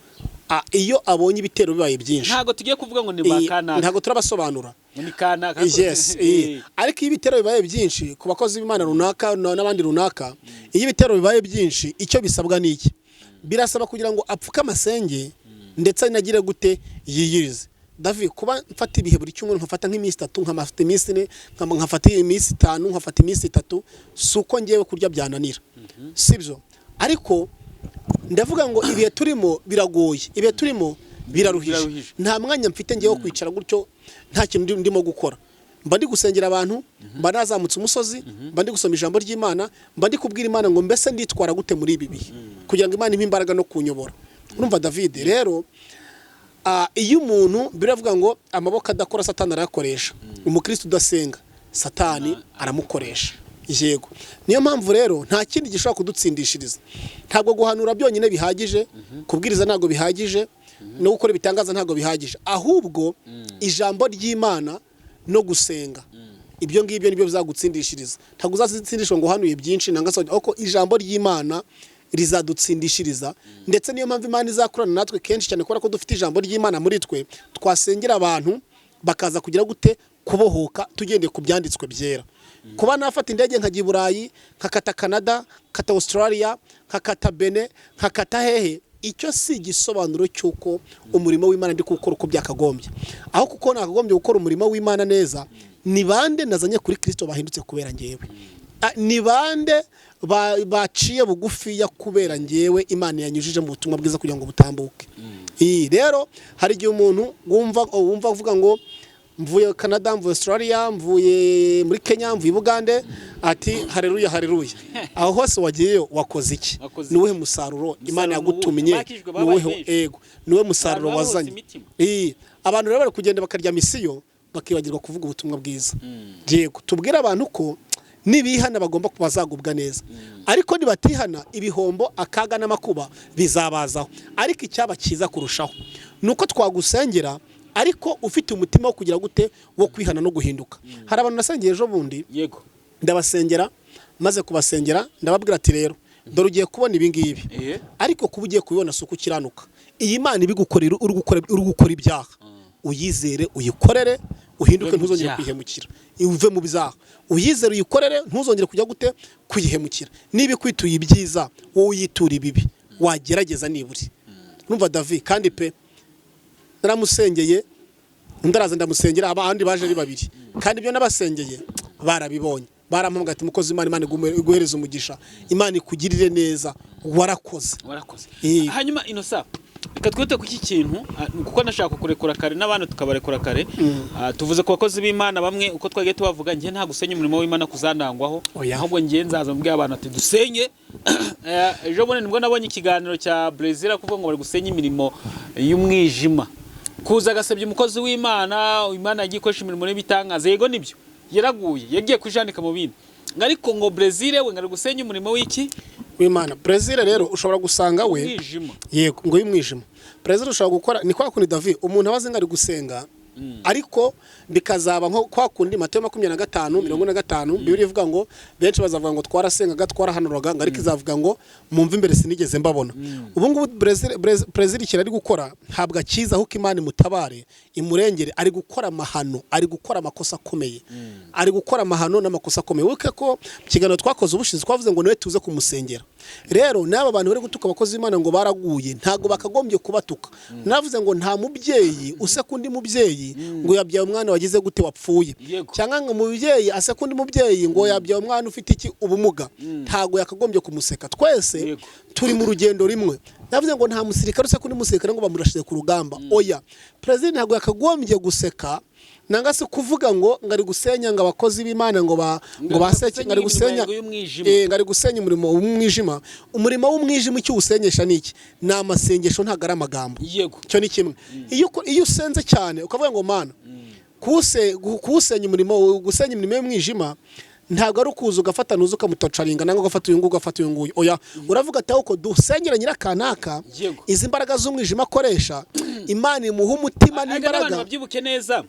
iyo abonye ibitero bibaye byinshi ntago tugiye kuvuga ngo ni bakana ntago turabasobanura ni kana ariko iyo ibitero bibaye byinshi ku bakozi b'Imana runaka n'abandi runaka iyo ibitero bibaye byinshi icyo bisabwa niki birasaba kugira ngo apfuke amasenge ndetse anagire gute yiyirize David kuba mfata ibihe buri cyumweru nkafata nk'iminsi 3 nkafata iminsi 4 nkafata iminsi 5 nkafata iminsi 3 suko ngiye kurya byananira sibyo ariko ndavuga ngo ibihe turimo biragoye ibihe turimo biraruhije nta mwanya mfite ngiye wo kwicara gutyo nta kintu ndimo gukora mba ndi gusengera abantu mba nazamutse umusozi mba ndi gusoma ijambo ry'Imana mba ndi kubwira Imana ngo mbese nditwara gute muri ibi bihe kugira ngo Imana impe imbaraga no kunyobora urumva David rero iyo umuntu biravuga ngo amaboko adakora Satani arayakoresha umukristo udasenga Satani aramukoresha yego niyo mpamvu rero nta kindi gishobora kudutsindishiriza ntabwo guhanura byonyine bihagije kubwiriza ntago bihagije no gukora ibitangaza ntago bihagije ahubwo ijambo ry'Imana no gusenga ibyo ngibyo nibyo bizagutsindishiriza ntago uzatsindishwa ngo hanuye byinshi nangasoje uko ijambo ry'Imana rizadutsindishiriza ndetse niyo mpamvu Imana izakorana natwe kenshi cyane kubera ko dufite ijambo ry'Imana muri twe twasengera abantu bakaza kugira gute kubohoka tugendeye ku byanditswe byera kuba nafata indege nkajya i Burayi nkakata Canada nkakata Australia nkakata Benin nkakata hehe icyo si igisobanuro cy'uko umurimo w'Imana ndi gukora uko byakagombye aho kuko nakagombye gukora umurimo w'Imana neza ni bande nazanye kuri Kristo bahindutse kubera ngewe ni bande baciye bugufi ya kubera ngewe Imana yanyujije mu butumwa bwiza kugira ngo butambuke rero hari igihe umuntu wumva avuga ngo mvuye Canada mvuye Australia mvuye muri Kenya mvuye Bugande ati haleluya haleluya aho hose wagiyeyo wakoze iki niwe musaruro Imana yagutumye niwe musaruro wazanye abantu rero bari kugenda bakarya misiyo bakibagirwa kuvuga ubutumwa bwiza yego tubwira abantu ko nibihana bagomba kubazagubwa neza ariko nibatihana ibihombo akaga n'amakuba bizabazaho ariko icyaba cyiza kurushaho nuko twagusengera ariko ufite umutima wo kugira gute wo kwihana no guhinduka hari abantu nasengeye ejo bundi yego ndabasengera maze kubasengera ndababwira ati rero dore ugiye kubona ibi ngibi ariko kuba ugiye kubibona suko ukiranuka iyi Mana ibigukorera uri gukora ibyaha uyizere uyikorere uhinduke ntuzongere kwihemukira uve mu bizaha uyizere uyikorere ntuzongere kujya gute kuyihemukira niba kwituye ibyiza wowe uyitura ibibi wagerageza niburi numva David kandi pe naramusengeye ndaraza ndamusengera abandi baje ari babiri kandi ibyo nabasengeye barabibonye barampamga ati mukozi Imana iguhereza umugisha Imana ikugirire neza warakoze hanyuma Innocent reka twite ku iki kintu kuko nashaka kukurekura kare n'abandi tukabarekura kare tuvuze ku bakozi b'Imana bamwe uko twagiye tubavuga ngiye nta gusenya umurimo w'Imana kuzandangwaho ahubwo ngiye nzaza mbwiye abantu ati dusenye ejo bundi nibwo nabonye ikiganiro cya Brazil kuvuga ngo bari gusenya imirimo y'umwijima kuza agasebya umukozi w'Imana Imana yagiye ikoresha imirimo n'ibitangaza yego nibyo yaraguye yagiye kwijandika mu bindi ariko ngo Brazil we ngari gusenya umurimo w'iki w'Imana. Brazil rero ushobora gusanga we umwijima yego ngo y'umwijima. Brazil ushobora gukora ni kwa kundi David umuntu abaze ngari gusenga ariko bikazaba nko kwa kundi Mateyo 25:45 Bibiliya ivuga ngo benshi bazavuga ngo twarasengaga twarahanuraga ngo ariko izavuga ngo mumva imbere sinigeze mbabona. Ubu ngubu Brazil kirari gukora ntabwo akiza aho Imana imutabare imurengere, ari gukora amahano, ari gukora amakosa akomeye, ari gukora amahano n'amakosa akomeye. Wibuke ko kiganiro twakoze ubushize twavuze ngo niwe tuze kumusengera. Rero n'aba bantu bari gutuka abakozi b'Imana ngo baraguye ntago bakagombye kubatuka. Navuze ngo nta mubyeyi usekundi mubyeyi ngo yabyaye umwana wagize gute wapfuye, cyangwa ngo mubyeyi asekundi mubyeyi ngo yabyaye umwana ufite iki ubumuga, ntago yakagombye kumuseka. Twese turi mu rugendo rimwe. Navuze ngo nta musirikare usekundi musirikare ngo bamurashije ku rugamba. Oya, president ntago yakagombye guseka nanga se kuvuga ngo ngari gusenya ngo abakozi b'Imana ngo baseke ngari gusenya ngari gusenya umurimo w'umwijima. Umurimo w'umwijima icyo usenyesha niki ni amasengesho ntagara amagambo. Yego cyo ni kimwe. Iyo usenze cyane ukavuga ngo Mana kusenya umurimo gusenya imirimo y'umwijima ntago ari ukuza ugafata nuzo ukamutocaringa nanga ugafata uyu nguyu ugafata uyu nguyu. Oya, uravuga ati uko dusengera nyirakanaka izi imbaraga z'umwijima akoresha Imana imuha umutima n'imbaraga. Abantu babyibuke neza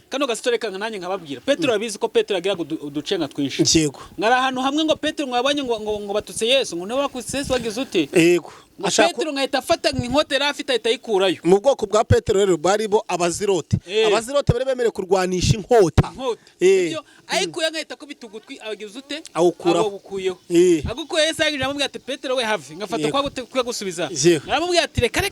kano gastoreka nanjye nkababwira Petero abizi ko Petero agira uducenga twinshi. Yego ngara ahantu hamwe ngo Petero mwabanye ngo batutse Yesu ngo nawe bakutse Yesu wagize ute. Yego Petero ngahita afata nk'inkote yari afite ahita yikurayo. Mu bwoko bwa Petero rero bari bo abazirote. Abazirote bari bemere kurwanisha inkota. Ibyo ayikuye ngahita ko bitugutwi abagize ute awukuyeho. Agukuye Yesu yagije amubwira ati Petero we have ngafata kwa gusubiza. Aramubwira ati reka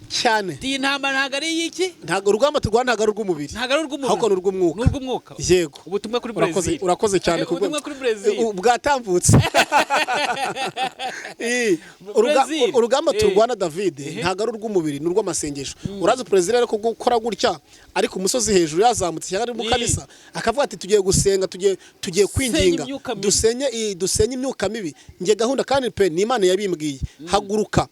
cyane. Intama ntago ari yiki ntago urugamba turwana ntago rw'umubiri ahubwo n'urw'umwuka. Yego ubutumwa kuri Brazil urakoze cyane ubutumwa kuri Brazil bwatambutse. Urugamba turwana David ntago ari urw'umubiri n'urw'amasengesho. Uraza Brazil ariko gukora gutya ariko umusozi hejuru yazamutse cyangwa ari mu kanisa akavuga ati tugiye gusenga tugiye kwinginga dusenye imyuka mibi. Nge gahunda kandi pe ni Imana yabimbwiye haguruka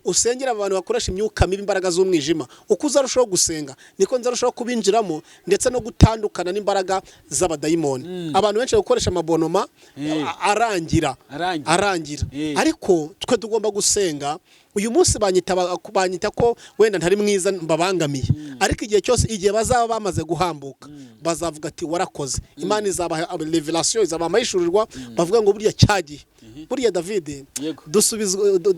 usengera abantu bakoresha imyuka mibi imbaraga z'umwijima. Uko uzarushaho gusenga niko nzarushaho kubinjiramo ndetse no gutandukana n'imbaraga z'abadayimoni. Abantu benshi gukoresha amabonoma arangira ariko twe tugomba gusenga. Uyu munsi banyita ko wenda ntari mwiza mbabangamiye ariko igihe cyose igihe bazaba bamaze guhambuka bazavuga ati warakoze. Imana izabaha revelation izabaha amayishurirwa bavuga ngo buriya cyagiye buriya David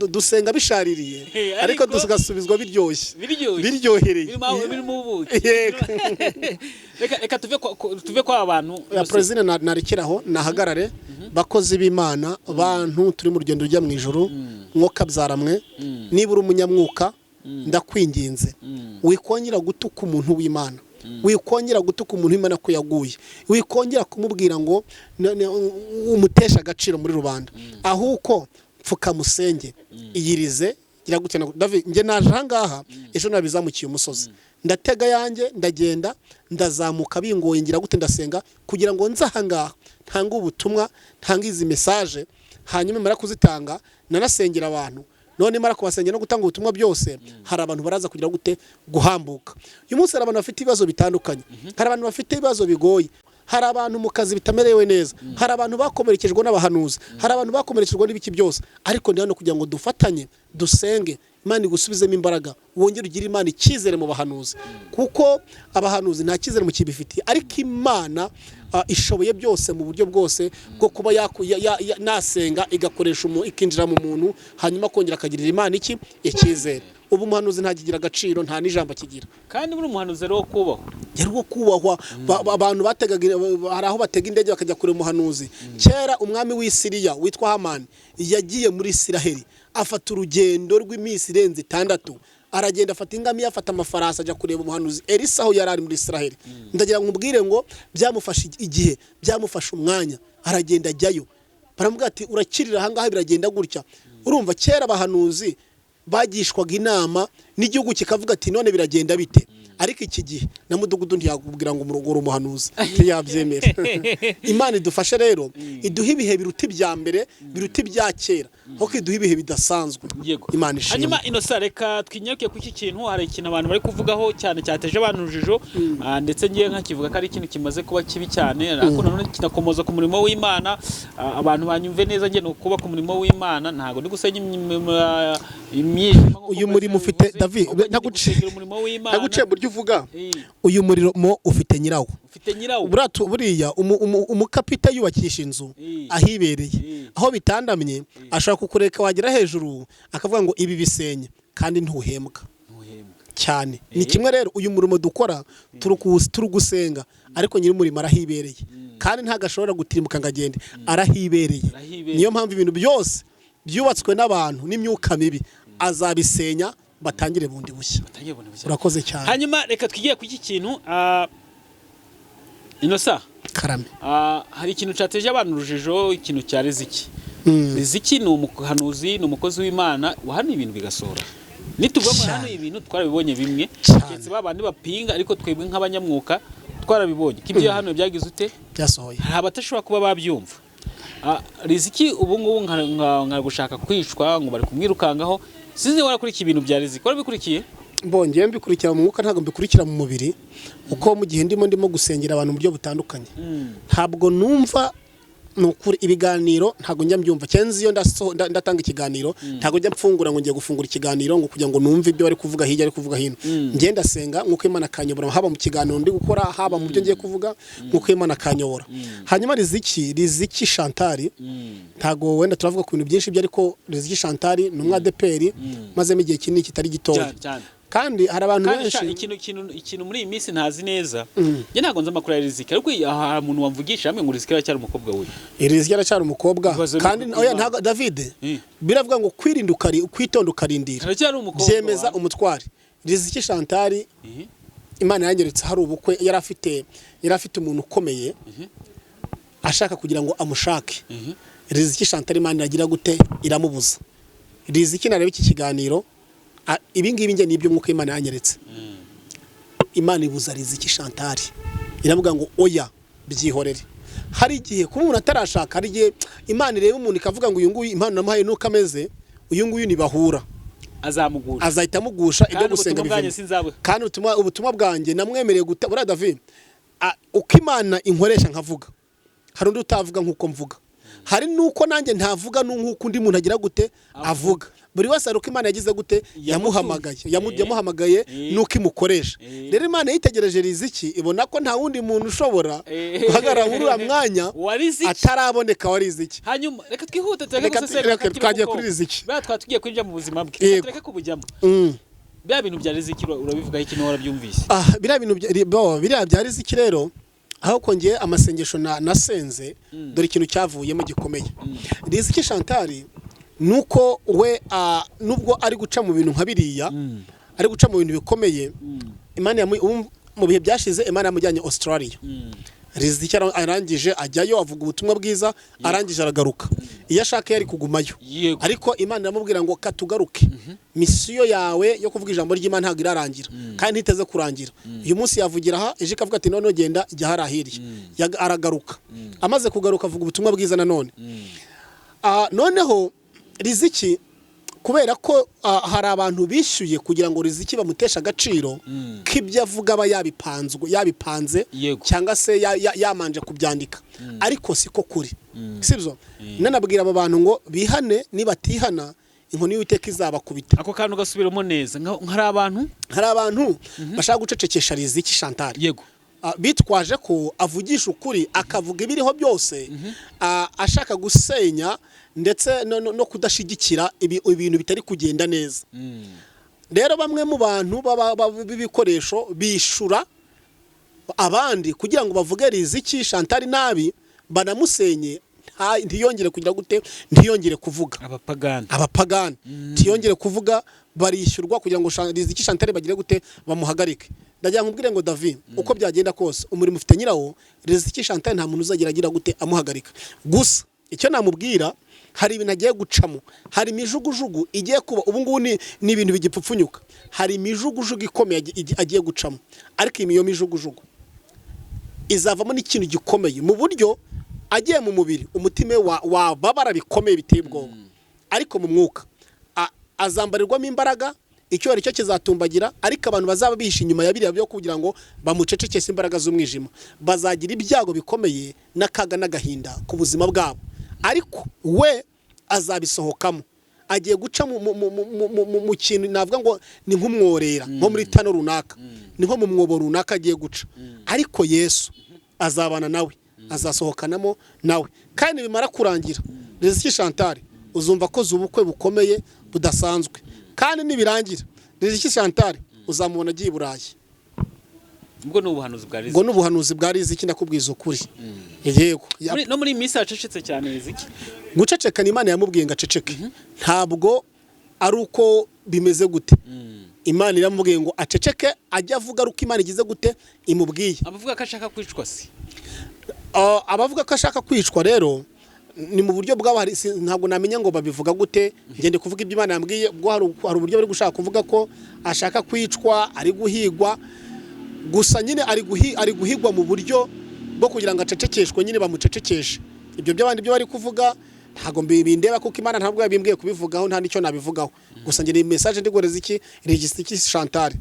dusenga bishaririye ariko dugasubizwa biryohereye reka tuve kwa abantu ya president narikiraho nahagarare bakozi b'Imana bantu turi mu rugendo rujya mu ijuru mwoka byaramwe nibura umunyamwuka ndakwinginze wikongera gutuka umuntu w'Imana wikongera gutuka umuntu w'Imana ko yaguye wikongera kumubwira ngo umutesha agaciro muri rubanda ahuko pfuka musenge iyirize gira gutena David nge naje hangaha ejo nabizamukiye umusozi ndatega yanjye ndagenda ndazamuka bingoye ngira gute ndasenga kugira ngo nzahangaha ntanga ubutumwa ntanga izi message hanyuma mara kuzitanga nanasengera abantu none mara kubasengera no gutanga ubutumwa byose hari abantu baraza kugira gute guhambuka. Uyu munsi hari abantu bafite ibibazo bitandukanye, hari abantu bafite ibibazo bigoye, hari abantu mu kazi bitamerewe neza, hari abantu bakomerekejwe n'abahanuzi, hari abantu bakomerekejwe n'ibiki byose ariko ndi hano kugira ngo dufatanye dusenge Imana igusubizemo imbaraga wongere ugire Imana ikizere mu bahanuzi kuko abahanuzi nta kizere mu kibifitiye ariko Imana ishoboye byose mu buryo bwose bwo kuba nasenga igakoresha ikinjira mu muntu hanyuma kongera akagirira Imana iki ikizere. Ubu umuhanuzi ntakigira agaciro nta n'ijambo kigira kandi buri umuhanuzi rero kubahwa yari wo kubahwa. Abantu bategaga hari aho batega indege bakajya kure umuhanuzi. Kera umwami w'Isiriya witwa Hamani yagiye muri Isiraheli afata urugendo rw'iminsi irenze 6 aragenda afata ingamiya afata amafarasi ajya kureba umuhanuzi Elisa aho yarari muri Isiraheli. Ndagira ngo nkubwire ngo byamufasha igihe byamufasha umwanya aragenda ajyayo baramubwira ati urakirira ahangaha biragenda gutya. Urumva kera abahanuzi bagishwaga inama n'igihugu kikavuga ati none biragenda bite ariko iki gihe na mudugudu ntiyakubwira ngo umurogoro umuhanuzi ntiyabyemera. Imana idufashe rero iduha ibihe biruta ibya mbere biruta ibya kera aho iduha ibihe bidasanzwe. Imana ishimwe. Hanyuma Innocent reka twinyaruke ku iki kintu, hari ikintu abantu bari kuvugaho cyane cyateje abantu urujijo, ndetse ngiye nkakivuga ko ari ikintu kimaze kuba kibi cyane, ariko nanone kinakomoza ku murimo w'Imana. Abantu banyumve neza, ngiye no kuba ku murimo w'Imana, ntago ndi gusenya imyijima. Uyu murimo ufite David, naguciye buryo uvuga, uyu murimo ufite nyirawo. Buriya umukapita yubakisha inzu ahibereye, aho bitandamye ashaka kukureka wagera hejuru akavuga ngo ibi bisenye, kandi ntuhembwa cyane. Ni kimwe rero uyu murimo dukora turi gusenga, ariko nyiri umurimo arahibereye, kandi ntagashobora gutirimbuka ngo agende, arahibereye. Niyo mpamvu ibintu byose byubatswe n'abantu n'imyuka mibi azabisenya, batangire bundi bushya. Urakoze cyane. Hanyuma reka twigiye ku iki kintu, Innocent karame. Hari ikintu cyateje abantu urujijo, ikintu cya Riziki. Riziki ni umuhanuzi, ni umukozi w'Imana, wahanuye ibintu bigasohora. Nituvuga ngo hano ibintu twarabibonye bimwe, cyetse babandi bapinga, ariko twebwe nk'abanyamwuka twarabibonye. Kibyo hano byagize ute? Byasohoye. Hari abatashobora kuba babyumva. Riziki ubu ngubu nka gushaka kwicwa, ngo bari kumwirukangaho. Sinzi warakurikiye ibintu bya Riziki, warabikurikiye? Mbongeye mbikurikira mu mwuka, ntabwo mbikurikira mu mubiri, uko mu gihe ndimo gusengera abantu mu buryo butandukanye. Ntabwo numva nukuri ibiganiro, ntabwo njya mbyumva. Cyenzi iyo ndatanga ikiganiro, ntabwo njya mfungura ngo ngiye gufungura ikiganiro ngo kugira ngo numve ibyo bari kuvuga hirya ari kuvuga hino. Ngiye ndasenga nkuko Imana kanyobora, haba mu kiganiro ndi gukora, haba mu byo ngiye kuvuga, nkuko Imana kanyobora. Hanyuma Riziki Chantal, ntabwo wenda turavuga ku bintu byinshi byo, ariko Riziki Chantal ni umwadeperi maze igihe kinini kitari gitoya. Kandi hari abantu benshi ikintu muri iyi minsi ntazi neza. Njye ntago nzi amakuru ya Riziki, ariko aha umuntu wamvugisha hamwe ngo Riziki aracyari umukobwa we. Riziki aracyari umukobwa, kandi oya ntago David biravuga ngo kwirinda kwitonda ukarindira byemeza umutware. Riziki Chantal Imana yangeretse hari ubukwe yari afite umuntu ukomeye ashaka kugira ngo amushake. Riziki Chantal Imana iragira gute? Iramubuza. Riziki nareba iki kiganiro, ibi ngibi nge nibyo mwuka Imana yanyeretse. Imana ibuza Riziki Chantal, iravuga ngo oya byihorere. Hari igihe kuba umuntu atarashaka, hari igihe Imana ireba umuntu ikavuga ngo uyu nguyu impano namuhaye nuko ameze, uyu nguyu nibahura azamugusha, azahita amugusha ibyo gusenga bivemo. Kandi ubutumwa bwanjye namwemereye buriya David, uko Imana inkoresha nkavuga, hari undi utavuga nkuko mvuga, hari nuko nanjye ntavuga nkuko undi muntu agira gute avuga. Buri wese aruko Imana yagize gute yamuhamagaye nuko imukoresha. Rero Imana yitegereje Riziki, ibona ko nta wundi muntu ushobora guhagarara muri uriya mwanya ataraboneka wa Riziki. Hanyuma reka twihute twagiye kuri Riziki, twatugiye kwinjira mu buzima bwe, tureke kubujyamo. Bya bintu bya Riziki urabivuga iki no warabyumvise? Biriya bya Riziki rero, aho kongeye amasengesho nasenze, dore ikintu cyavuyemo gikomeye. Riziki Chantal nuko we nubwo ari guca mu bintu nka biriya, ari guca mu bintu bikomeye, Imana mu bihe byashize Imana yamujyanye Australia. Riziki arangije ajyayo avuga ubutumwa bwiza, arangije aragaruka. Iyo ashaka yari kugumayo, ariko Imana iramubwira ngo katugaruke. Misiyo yawe yo kuvuga ijambo ry'Imana ntabwo irarangira, kandi ntiteze kurangira. Uyu munsi yavugira aha, ejo ikavuga ati none genda jya harahiriye. Aragaruka, amaze kugaruka avuga ubutumwa bwiza nanone. Noneho Riziki, kubera ko hari abantu bishyuye kugira ngo Riziki bamutesha agaciro k'ibyo avuga, aba yabipanze cyangwa se yamanje kubyandika, ariko siko kuri. Sibyo? Nanabwira aba bantu ngo bihane, nibatihana inkoni y'Uwiteka izabakubita. Ako kantu gasubiramo neza. Hari abantu bashaka gucecekesha Riziki Chantal, bitwaje ko avugisha ukuri, akavuga ibiriho byose, ashaka gusenya ndetse no kudashigikira ibintu bitari kugenda neza. Rero bamwe mu bantu b'ibikoresho bishura abandi kugira ngo bavuge Riziki Chantal nabi, banamusenye, ntiyongere kugira gute, ntiyongere kuvuga. Abapagani ntiyongere kuvuga, barishyurwa kugira ngo Riziki Chantal bagire gute, bamuhagarike. Ndagira nkubwire ngo David, uko byagenda kose umurimo ufite nyirawo. Riziki Chantal nta muntu uzagira gute amuhagarika. Gusa icyo namubwira, hari ibintu agiye gucamo, hari imijugujugu igiye kuba, ubu ngubu ni ibintu bigipfupfunyuka, hari imijugujugu ikomeye agiye gucamo, ariko iyo mijugujugu izavamo n'ikintu gikomeye mu buryo agiye mu mubiri umutima wababara bikomeye biteye ubwoba, ariko mu mwuka azambarirwamo imbaraga, icyubahiro cyo kizatumbagira, ariko abantu bazaba bihishe inyuma ya biriya byo kugira ngo bamucecekeshe imbaraga z'umwijima bazagira ibyago bikomeye n'akaga n'agahinda ku buzima bwabo, ariko we azabisohokamo, agiye guca mu kintu navuga ngo ni nk'umworera, nko muri tano runaka, ni nko mu mwobo runaka agiye guca, ariko Yesu azabana nawe, azasohokanamo nawe, kandi bimara kurangira Riziki Chantal uzumva ko ubukwe bukomeye budasanzwe, kandi nibirangira Riziki Chantal uzamubona agiye i Burayi. ubwo n'ubuhanuzi bwa Riziki, ubwo n'ubuhanuzi bwa Riziki ndakubwiza ukuri. Yego no muri minsi acecetse cyane Riziki, guceceka ni Imana yamubwiye ngo aceceke, ntabwo ari uko bimeze gute. Imana iramubwiye ngo aceceke, ajya avuga uko Imana igize gute imubwiye. abavuga ko ashaka kwicwa si abavuga ko ashaka kwicwa rero ni mu buryo bw'aho ntabwo namenya ngo babivuga gute, ngende kuvuga ibyo Imana yambwiye, ubwo hari uburyo bari gushaka kuvuga ko ashaka kwicwa, ari guhigwa, gusa nyine ari guhigwa mu buryo bwo kugira ngo acecekeshwe, nyine bamucecekeshe. Ibyo by'abandi byo bari kuvuga ntago bindeba, kuko Imana ntabwo yabimbwiye kubivugaho, nta nicyo nabivugaho. Gusa ngene message ndigoreza iki Riziki Chantal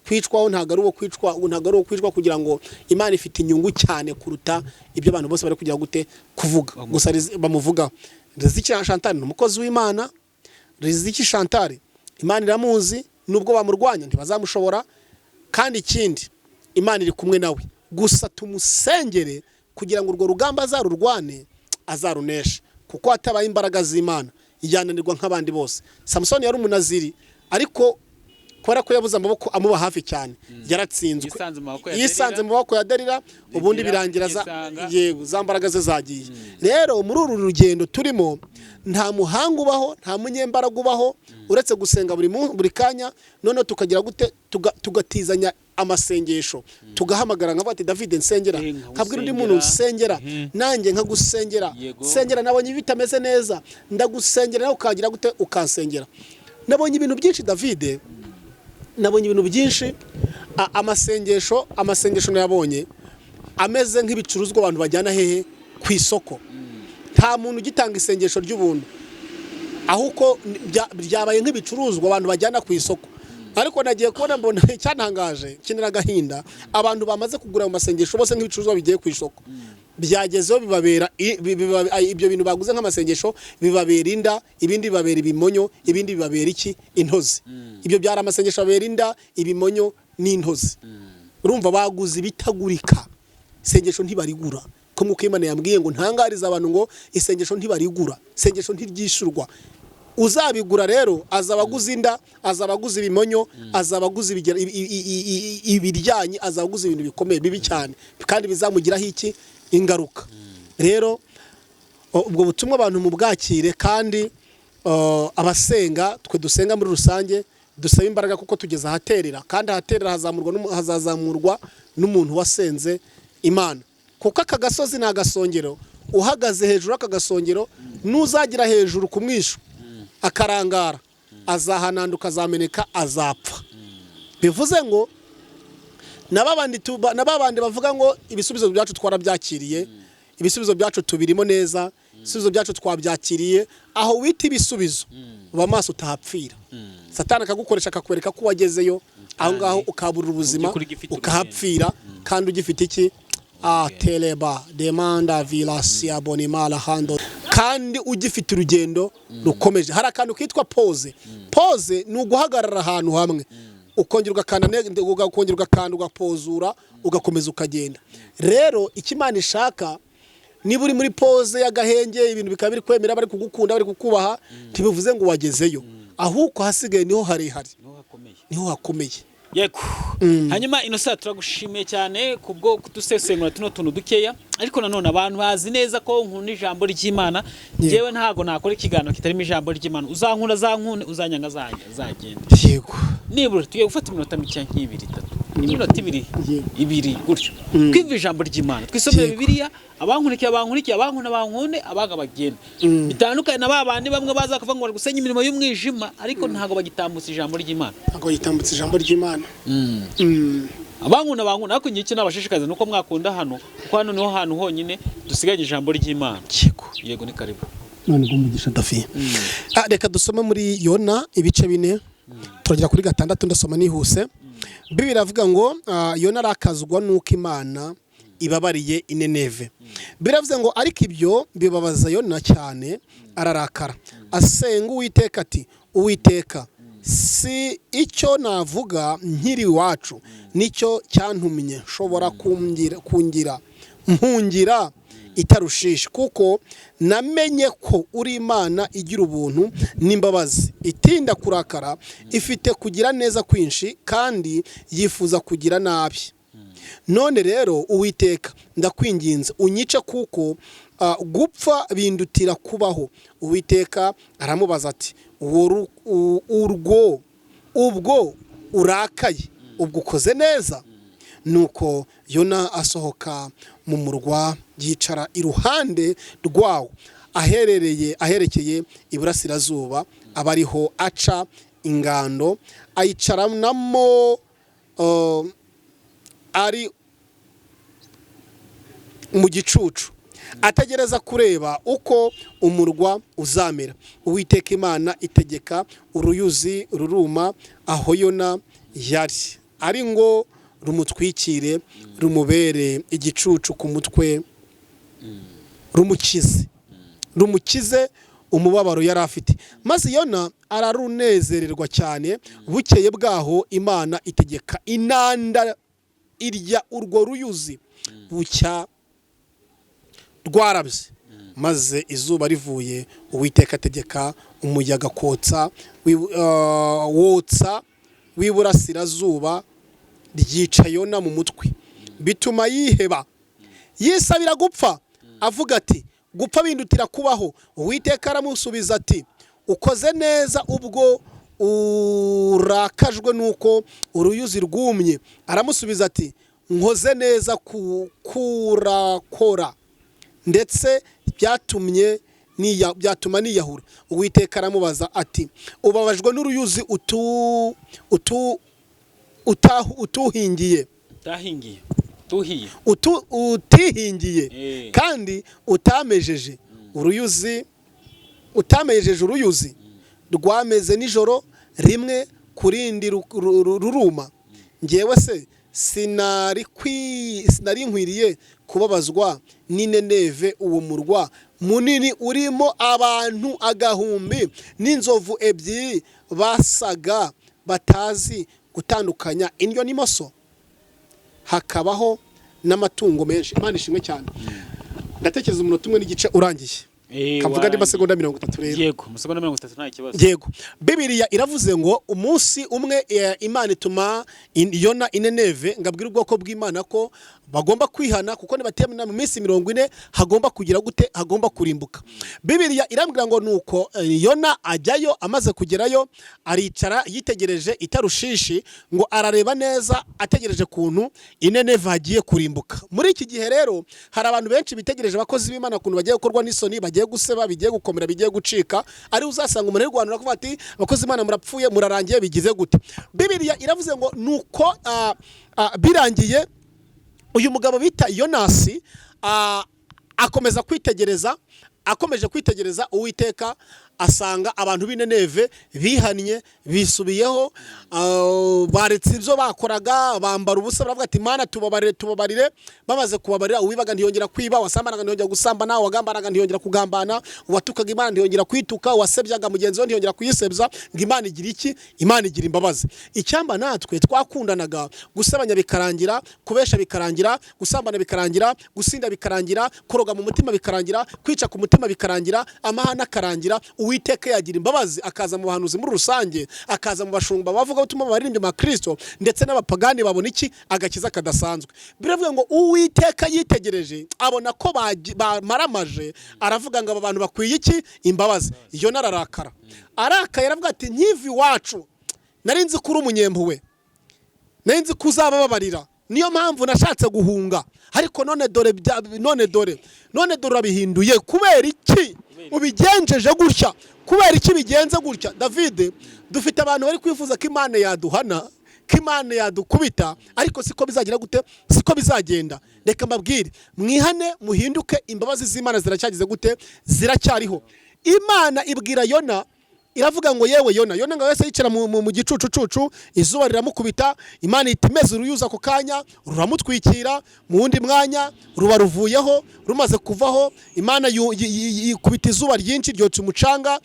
kwicwaho ntago ari uwo kwicwa, kugira ngo Imana ifite inyungu cyane kuruta ibyo abantu bose bari kugira gute kuvuga, gusa bamuvugaho. Riziki Chantal ni umukozi w'Imana. Riziki Chantal Imana iramuzi, nubwo bamurwanya ntibazamushobora, kandi ikindi Imana iri kumwe nawe, gusa tumusengere kugira ngo urwo rugamba azarurwane, azaruneshe, kuko hatabaye imbaraga z'Imana yananirwa nk'abandi bose. Samson yari umunaziri, ariko kubera ko yabuze amaboko amuba hafi cyane yaratsinzwe, yisanze mu maboko ya Delila, ubundi birangira za mbaraga ze zagiye. Rero muri uru rugendo turimo nta muhanga ubaho, nta munyembaraga ubaho, uretse gusenga buri kanya, none tukagira gute tugatizanya amasengesho, tugahamagara nka bati David nsengera, nkabwira undi muntu nsengera, nanjye nkagusengera, sengera nabonye bitameze neza, ndagusengera nawe ukagira gute ukansengera. Nabonye ibintu byinshi David, nabonye ibintu byinshi. Amasengesho nayabonye ameze nk'ibicuruzwa abantu bajyana hehe ku isoko. Nta muntu ugitanga isengesho ry'ubuntu, ahubwo byabaye nk'ibicuruzwa abantu bajyana ku isoko. Ariko nagiye kubona mbona cyantangaje, kinira gahinda, abantu bamaze kugura mu masengesho bose nk'ibicuruzwa bigiye ku isoko. Byagezeho bibabera ibyo bintu baguze nk'amasengesho bibabera inda, ibindi bibabera ibimonyo, ibindi bibabera iki intozi. Ibyo byara amasengesho babera inda, ibimonyo n'intozi. Urumva baguze ibitagurika, isengesho ntibarigura, ko nk'uko Imana yambwiye ngo ntangariza abantu ngo isengesho ntibarigura, isengesho ntiryishurwa. Uzabigura rero azabaguza inda, azabaguza ibimonyo, azabaguza ibiryanye, azabaguza ibintu bikomeye bibi cyane, kandi bizamugiraho iki ingaruka. Rero ubwo butumwa abantu mu bwakire, kandi abasenga twe dusenga muri rusange dusaba imbaraga, kuko tugeze ahaterera, kandi ahaterera hazazamurwa n'umuntu wasenze Imana, kuko aka gasozi ni agasongero. Uhagaze hejuru aka gasongero, nuzagira hejuru kumwishu akarangara, azahananduka, azameneka, azapfa. Bivuze ngo nababandi bavuga ngo ibisubizo byacu twarabyakiriye, ibisubizo byacu tubirimo neza, ibisubizo byacu twabyakiriye, aho wita ibisubizo uba maso utahapfira. Satani akagukoresha akakwereka ko wagezeyo, aho ngaho ukaburira ubuzima, ukahapfira, kandi ugifite iki teleba demanda vilasia bonimala hando, kandi ugifite urugendo rukomeje. Hari akantu kitwa pause. Pause ni uguhagarara ahantu hamwe, ukongera ugakanda ugapozura, ugakomeza ukagenda. Rero ikimana ishaka, niba uri muri pause y'agahenge, ibintu bikaba biri kwemera, bari kugukunda, bari kukubaha, ntibivuze ngo wagezeyo, ahubwo hasigaye niho harehare, niho hakomeye. Yego. Hanyuma Innocent turagushimiye cyane kubwo kudusesengura tuno tuntu dukeya, ariko nanone abantu bazi neza ko nkunda ijambo ry'Imana. Jewe ntago nakora ikiganiro kitarimo ijambo ry'Imana. Uzankunda zankune, uzanyanga zagenda. Yego. Nibura tugiye gufata iminota mike nk'ibiri 3. n'iminota ibiri gutyo twiva ijambo ry'Imana twisomera Bibiliya abankurikiye abankunde abaga bagenda bitandukanye na babandi bamwe baza kuvuga ngo gusenya imirimo y'umwijima ariko ntago bagitambutsa ijambo ry'Imana abankunda ariko iki nabashishikaza nuko mwakunda hano kuko hano niho hantu honyine dusigaje ijambo ry'Imana. Yego ni karibu none gumugisha Dafi. Reka dusome muri Yona ibice 4 turagera kuri 6 ndasoma nihuse. Bibiliya iravuga ngo Yona arakazwa nuko Imana ibabariye Nineve. Biravuze ngo ariko ibyo bibabaza Yona cyane ararakara asenga Uwiteka ati Uwiteka si icyo navuga nkiri wacu nicyo cyantumye shobora kungira mpungira itarushishi kuko namenye ko uri Imana igira ubuntu n'imbabazi itinda kurakara ifite kugira neza kwinshi kandi yifuza kugira nabi. None rero Uwiteka ndakwinginze unyice kuko gupfa bindutira kubaho. Uwiteka aramubaza ati ubwo urakaye ubwo ukoze neza. Nuko Yona asohoka mu murwa yicara iruhande rwawo aherekeye iburasirazuba abariho aca ingando ayicaranamo ari mu gicucu ategereza kureba uko umurwa uzamera. Uwiteka Imana itegeka uruyuzi ruruma aho Yona yari ari ngo rumutwikire rumubere igicucu ku mutwe rumukize umubabaro yari afite. Maze Yona ararunezererwa cyane. Bukeye bwaho Imana itegeka inanda irya urwo ruyuzi bucya rwarabye. Maze izuba rivuye Uwiteka ategeka umuyaga wotsa w'iburasirazuba ryica Yona mu mutwe bituma yiheba yisabira gupfa avuga ati gupfa bindutira kubaho. Uwiteka aramusubiza ati ukoze neza ubwo urakajwe nuko uruyuzi rwumye. Aramusubiza ati nkoze neza kurakora ndetse byatuma niyahura. Uwiteka aramubaza ati ubabajwe n'uruyuzi utihingiye kandi utamejeje uruyuzi rwameze nijoro rimwe kurindi ruruma. Ngewe se sinari nkwiriye kubabazwa n'Nineve uwo murwa munini urimo abantu agahumbi n'inzovu ebyiri basaga batazi gutandukanya indyo n'imoso hakabaho n'amatungo menshi. Imana ishimwe cyane. Ndatekereza umunota umwe n'igice urangiye kavuga ndi masegonda 30 rero. Yego masegonda 30 nta kibazo. Yego Bibiliya iravuze ngo umunsi umwe Imana ituma Yona Nineve ngabwira ubwoko bw'Imana ko bagomba kwihana kuko nibatemana mu minsi 40 hagomba kugira gute hagomba kurimbuka. Bibiliya irambwira ngo nuko Yona ajyayo amaze kugerayo aricara yitegereje itarushishi ngo arareba neza ategereje kuntu Nineve hagiye kurimbuka. Muri iki gihe rero hari abantu benshi bitegereje abakozi b'Imana kuntu bagiye gukorwa n'isoni bagiye guseba bigiye gukomera bigiye gucika ari uzasanga umuntu Rwanda kuvuga ati abakozi b'Imana murapfuye murarangiye bigize gute. Bibiliya iravuze ngo nuko birangiye uyu mugabo bita Yonasi akomeje kwitegereza Uwiteka asanga abantu b'Nineve bihannye bisubiyeho baretse ibyo bakoraga bambara ubusa baravuga ati Mana tubabarire. Bamaze kubabarira uwibaga ntiyongera kwiba, wasambanaga ntiyongera gusambana, wagambanaga ntiyongera kugambana, watukaga Imana ntiyongera kwituka, wasebyaga mugenzi we ntiyongera kuyisebya. Ngo Imana igira iki? Imana igira imbabazi. Icyamba natwe twakundanaga gusebanya bikarangira, kubesha bikarangira, gusambana bikarangira, gusinda bikarangira, kuroga mu mutima bikarangira, kwica ku mutima bikarangira, amahana akarangira. Uwiteka yagira imbabazi akaza mu bahanuzi muri rusange, akaza mu bashumba bavuga utuma baririmbye ma Kristo ndetse n'abapagani babona iki agakiza kadasanzwe. Biravuga ngo Uwiteka yitegereje abona ko bamaramaje aravuga ngo aba bantu bakwiye iki imbabazi. Yona ararakara arakaye aravuga ati nkivi wacu nari nzi kuri umunyempuwe nenzi kuzabababarira, niyo mpamvu nashatse guhunga, ariko none dore urabihinduye. Kubera iki ubigenjeje gutya? Kubera iki bigenze gutya? David, dufite abantu bari kwifuza ko Imana yaduhana, ko Imana yadukubita, ariko siko bizagira gute, siko bizagenda. Reka mbabwire, mwihane muhinduke, imbabazi z'Imana ziracyagize gute, ziracyariho. Imana ibwira Yona, iravuga ngo yewe Yona ngo wese yicara mu gicucucucu, izuba riramukubita, Imana itimeze uruyuza ku kanya, ruramutwikira, mu wundi mwanya ruba ruvuyeho, rumaze kuvaho, Imana yikubita izuba ryinshi ryotsa umucanga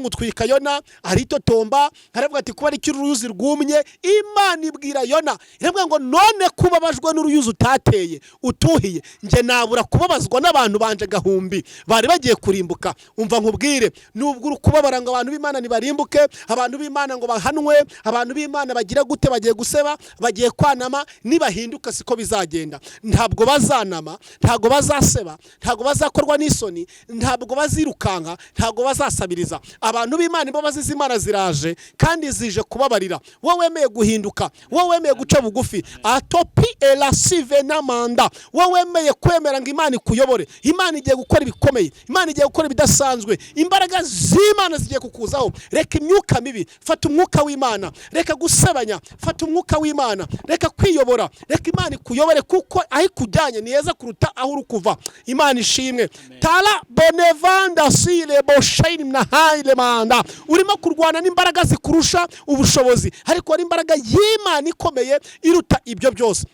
utwika Yona, aritotomba, aravuga ati kuba ari uruyuzi rwumye. Imana ibwira Yona, iravuga ngo none kubabajwe n'uruyuzi utateye utuhiye, nge nabura kubabazwa n'abantu banje gahumbi bari bagiye kurimbuka. Umva nkubwire, nubwo ukubabara ngo abantu b'Imana nibarimbuke, abantu b'Imana ngo bahanwe, abantu b'Imana bagira gute, bagiye guseba, bagiye kwanama, nibahinduka siko bizagenda. Ntabwo bazanama, ntabwo bazaseba, ntabwo bazakorwa n'isoni, ntabwo bazirukanka, ntabwo bazasabiriza. Abantu b'Imana imbabazi z'Imana ziraje kandi zije kubabarira. Wowe wemeye guhinduka, wowe wemeye guca bugufi, atopi elasive n'amanda, wowe wemeye kwemera ngo Imana ikuyobore, Imana igiye gukora ibikomeye, Imana igiye gukora ibidasanzwe, imbaraga z'Imana zigiye kukuzaho. Reka imyuka mibi, fata umwuka w'Imana. Reka gusebanya, fata umwuka w'Imana. Reka kwiyobora, reka Imana ikuyobore, kuko aho ikujyanye ni heza kuruta aho uri kuva. Imana ishimwe. Tala bonevanda sile boshaini na haile manda. Urimo kurwana n'imbaraga zikurusha ubushobozi, ariko ari imbaraga y'Imana ikomeye iruta ibyo byose.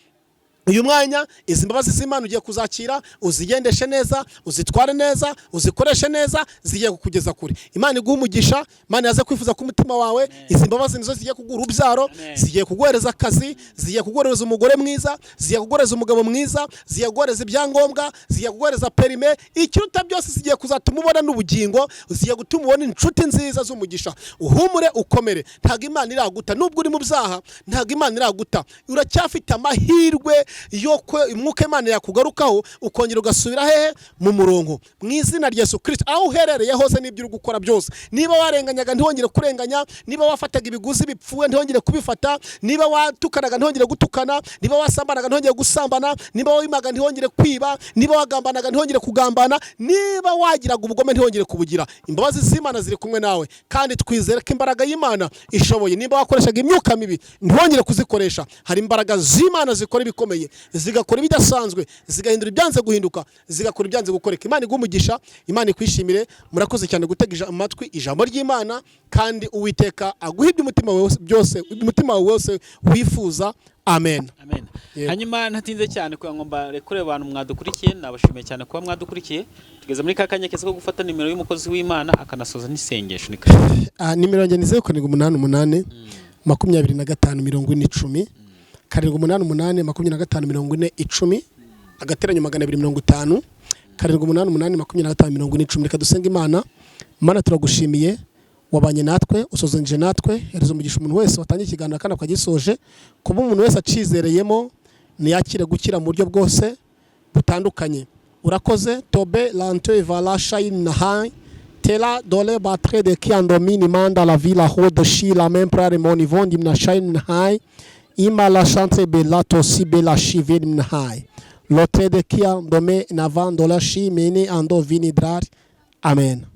Uyu mwanya izi mbabazi z'Imana ugiye kuzakira, uzigendeshe neza, uzitware neza, uzikoreshe neza, zigiye kukugeza kure. Imana iguha umugisha, Imana yaze kwifuza ku mutima wawe. Izi mbabazi nizo zigiye kuguha urubyaro, zigiye kuguhereza akazi, zigiye kuguhereza umugore mwiza, zigiye kuguhereza umugabo mwiza, zigiye kuguhereza ibyangombwa, zigiye kuguhereza perime, ikiruta byose zigiye kuzatuma ubona n'ubugingo, zigiye gutuma ubona inshuti nziza z'umugisha. Uhumure ukomere, ntabwo Imana iraguta, nubwo uri mu byaha ntabwo Imana iraguta, uracyafite amahirwe yoko umwuka Imana yakugarukaho, ukongera ugasubira hehe mu murongo. Mu izina rya Yesu Kristo, aho uherereye hose n'ibyo uri gukora byose, niba warenganyaga ntihongere kurenganya, niba wafataga ibiguzi bipfuwe ntihongere kubifata, niba watukanaga ntihongere gutukana, niba wasambanaga ntihongere gusambana, niba wimaga ntihongere kwiba, niba wagambanaga ntihongere kugambana, niba wagiraga ubugome ntihongere kubugira. Imbabazi z'Imana ziri kumwe nawe, kandi twizere ko imbaraga y'Imana ishoboye. Niba wakoreshaga imyuka mibi ntihongere kuzikoresha, hari imbaraga z'Imana zikora ibikomeye, zigakora ibidasanzwe, zigahindura ibyanze guhinduka, zigakora ibyanze gukoreka. Imana iguha umugisha, Imana ikwishimire. Murakoze cyane gutega amatwi ijambo ry'Imana, kandi Uwiteka aguhe umutima wawe wose wifuza. Amen. Amen. Hanyuma ntatinze cyane kugira ngo mbarekure abantu mwadukurikiye, nabashimiye cyane kuba mwadukurikiye. Tugeze muri kakanya kese ko gufata nimero y'umukozi w'Imana akanasoza n'isengesho. Nimero yanjye ni 0788 25 40 788 25 40 agateranyo 250 788 25 40. Reka dusenge Imana. Mana, turagushimiye, wabanye natwe, usozanije natwe, hereza umugisha umuntu wese watangiye ikiganiro kandi akagisoje, kuba umuntu wese acizereyemo niyakire gukira mu buryo bwose butandukanye. Urakoze. Tobe lante vala shayin nahai tela dole batre de qui endomine manda la ville ho de shi la même prare mon yvon dimna shayin nahai ima la chante belato si bela shive nahai lotre de qui endomé navan dola shi mene ando vinidrar. Amen.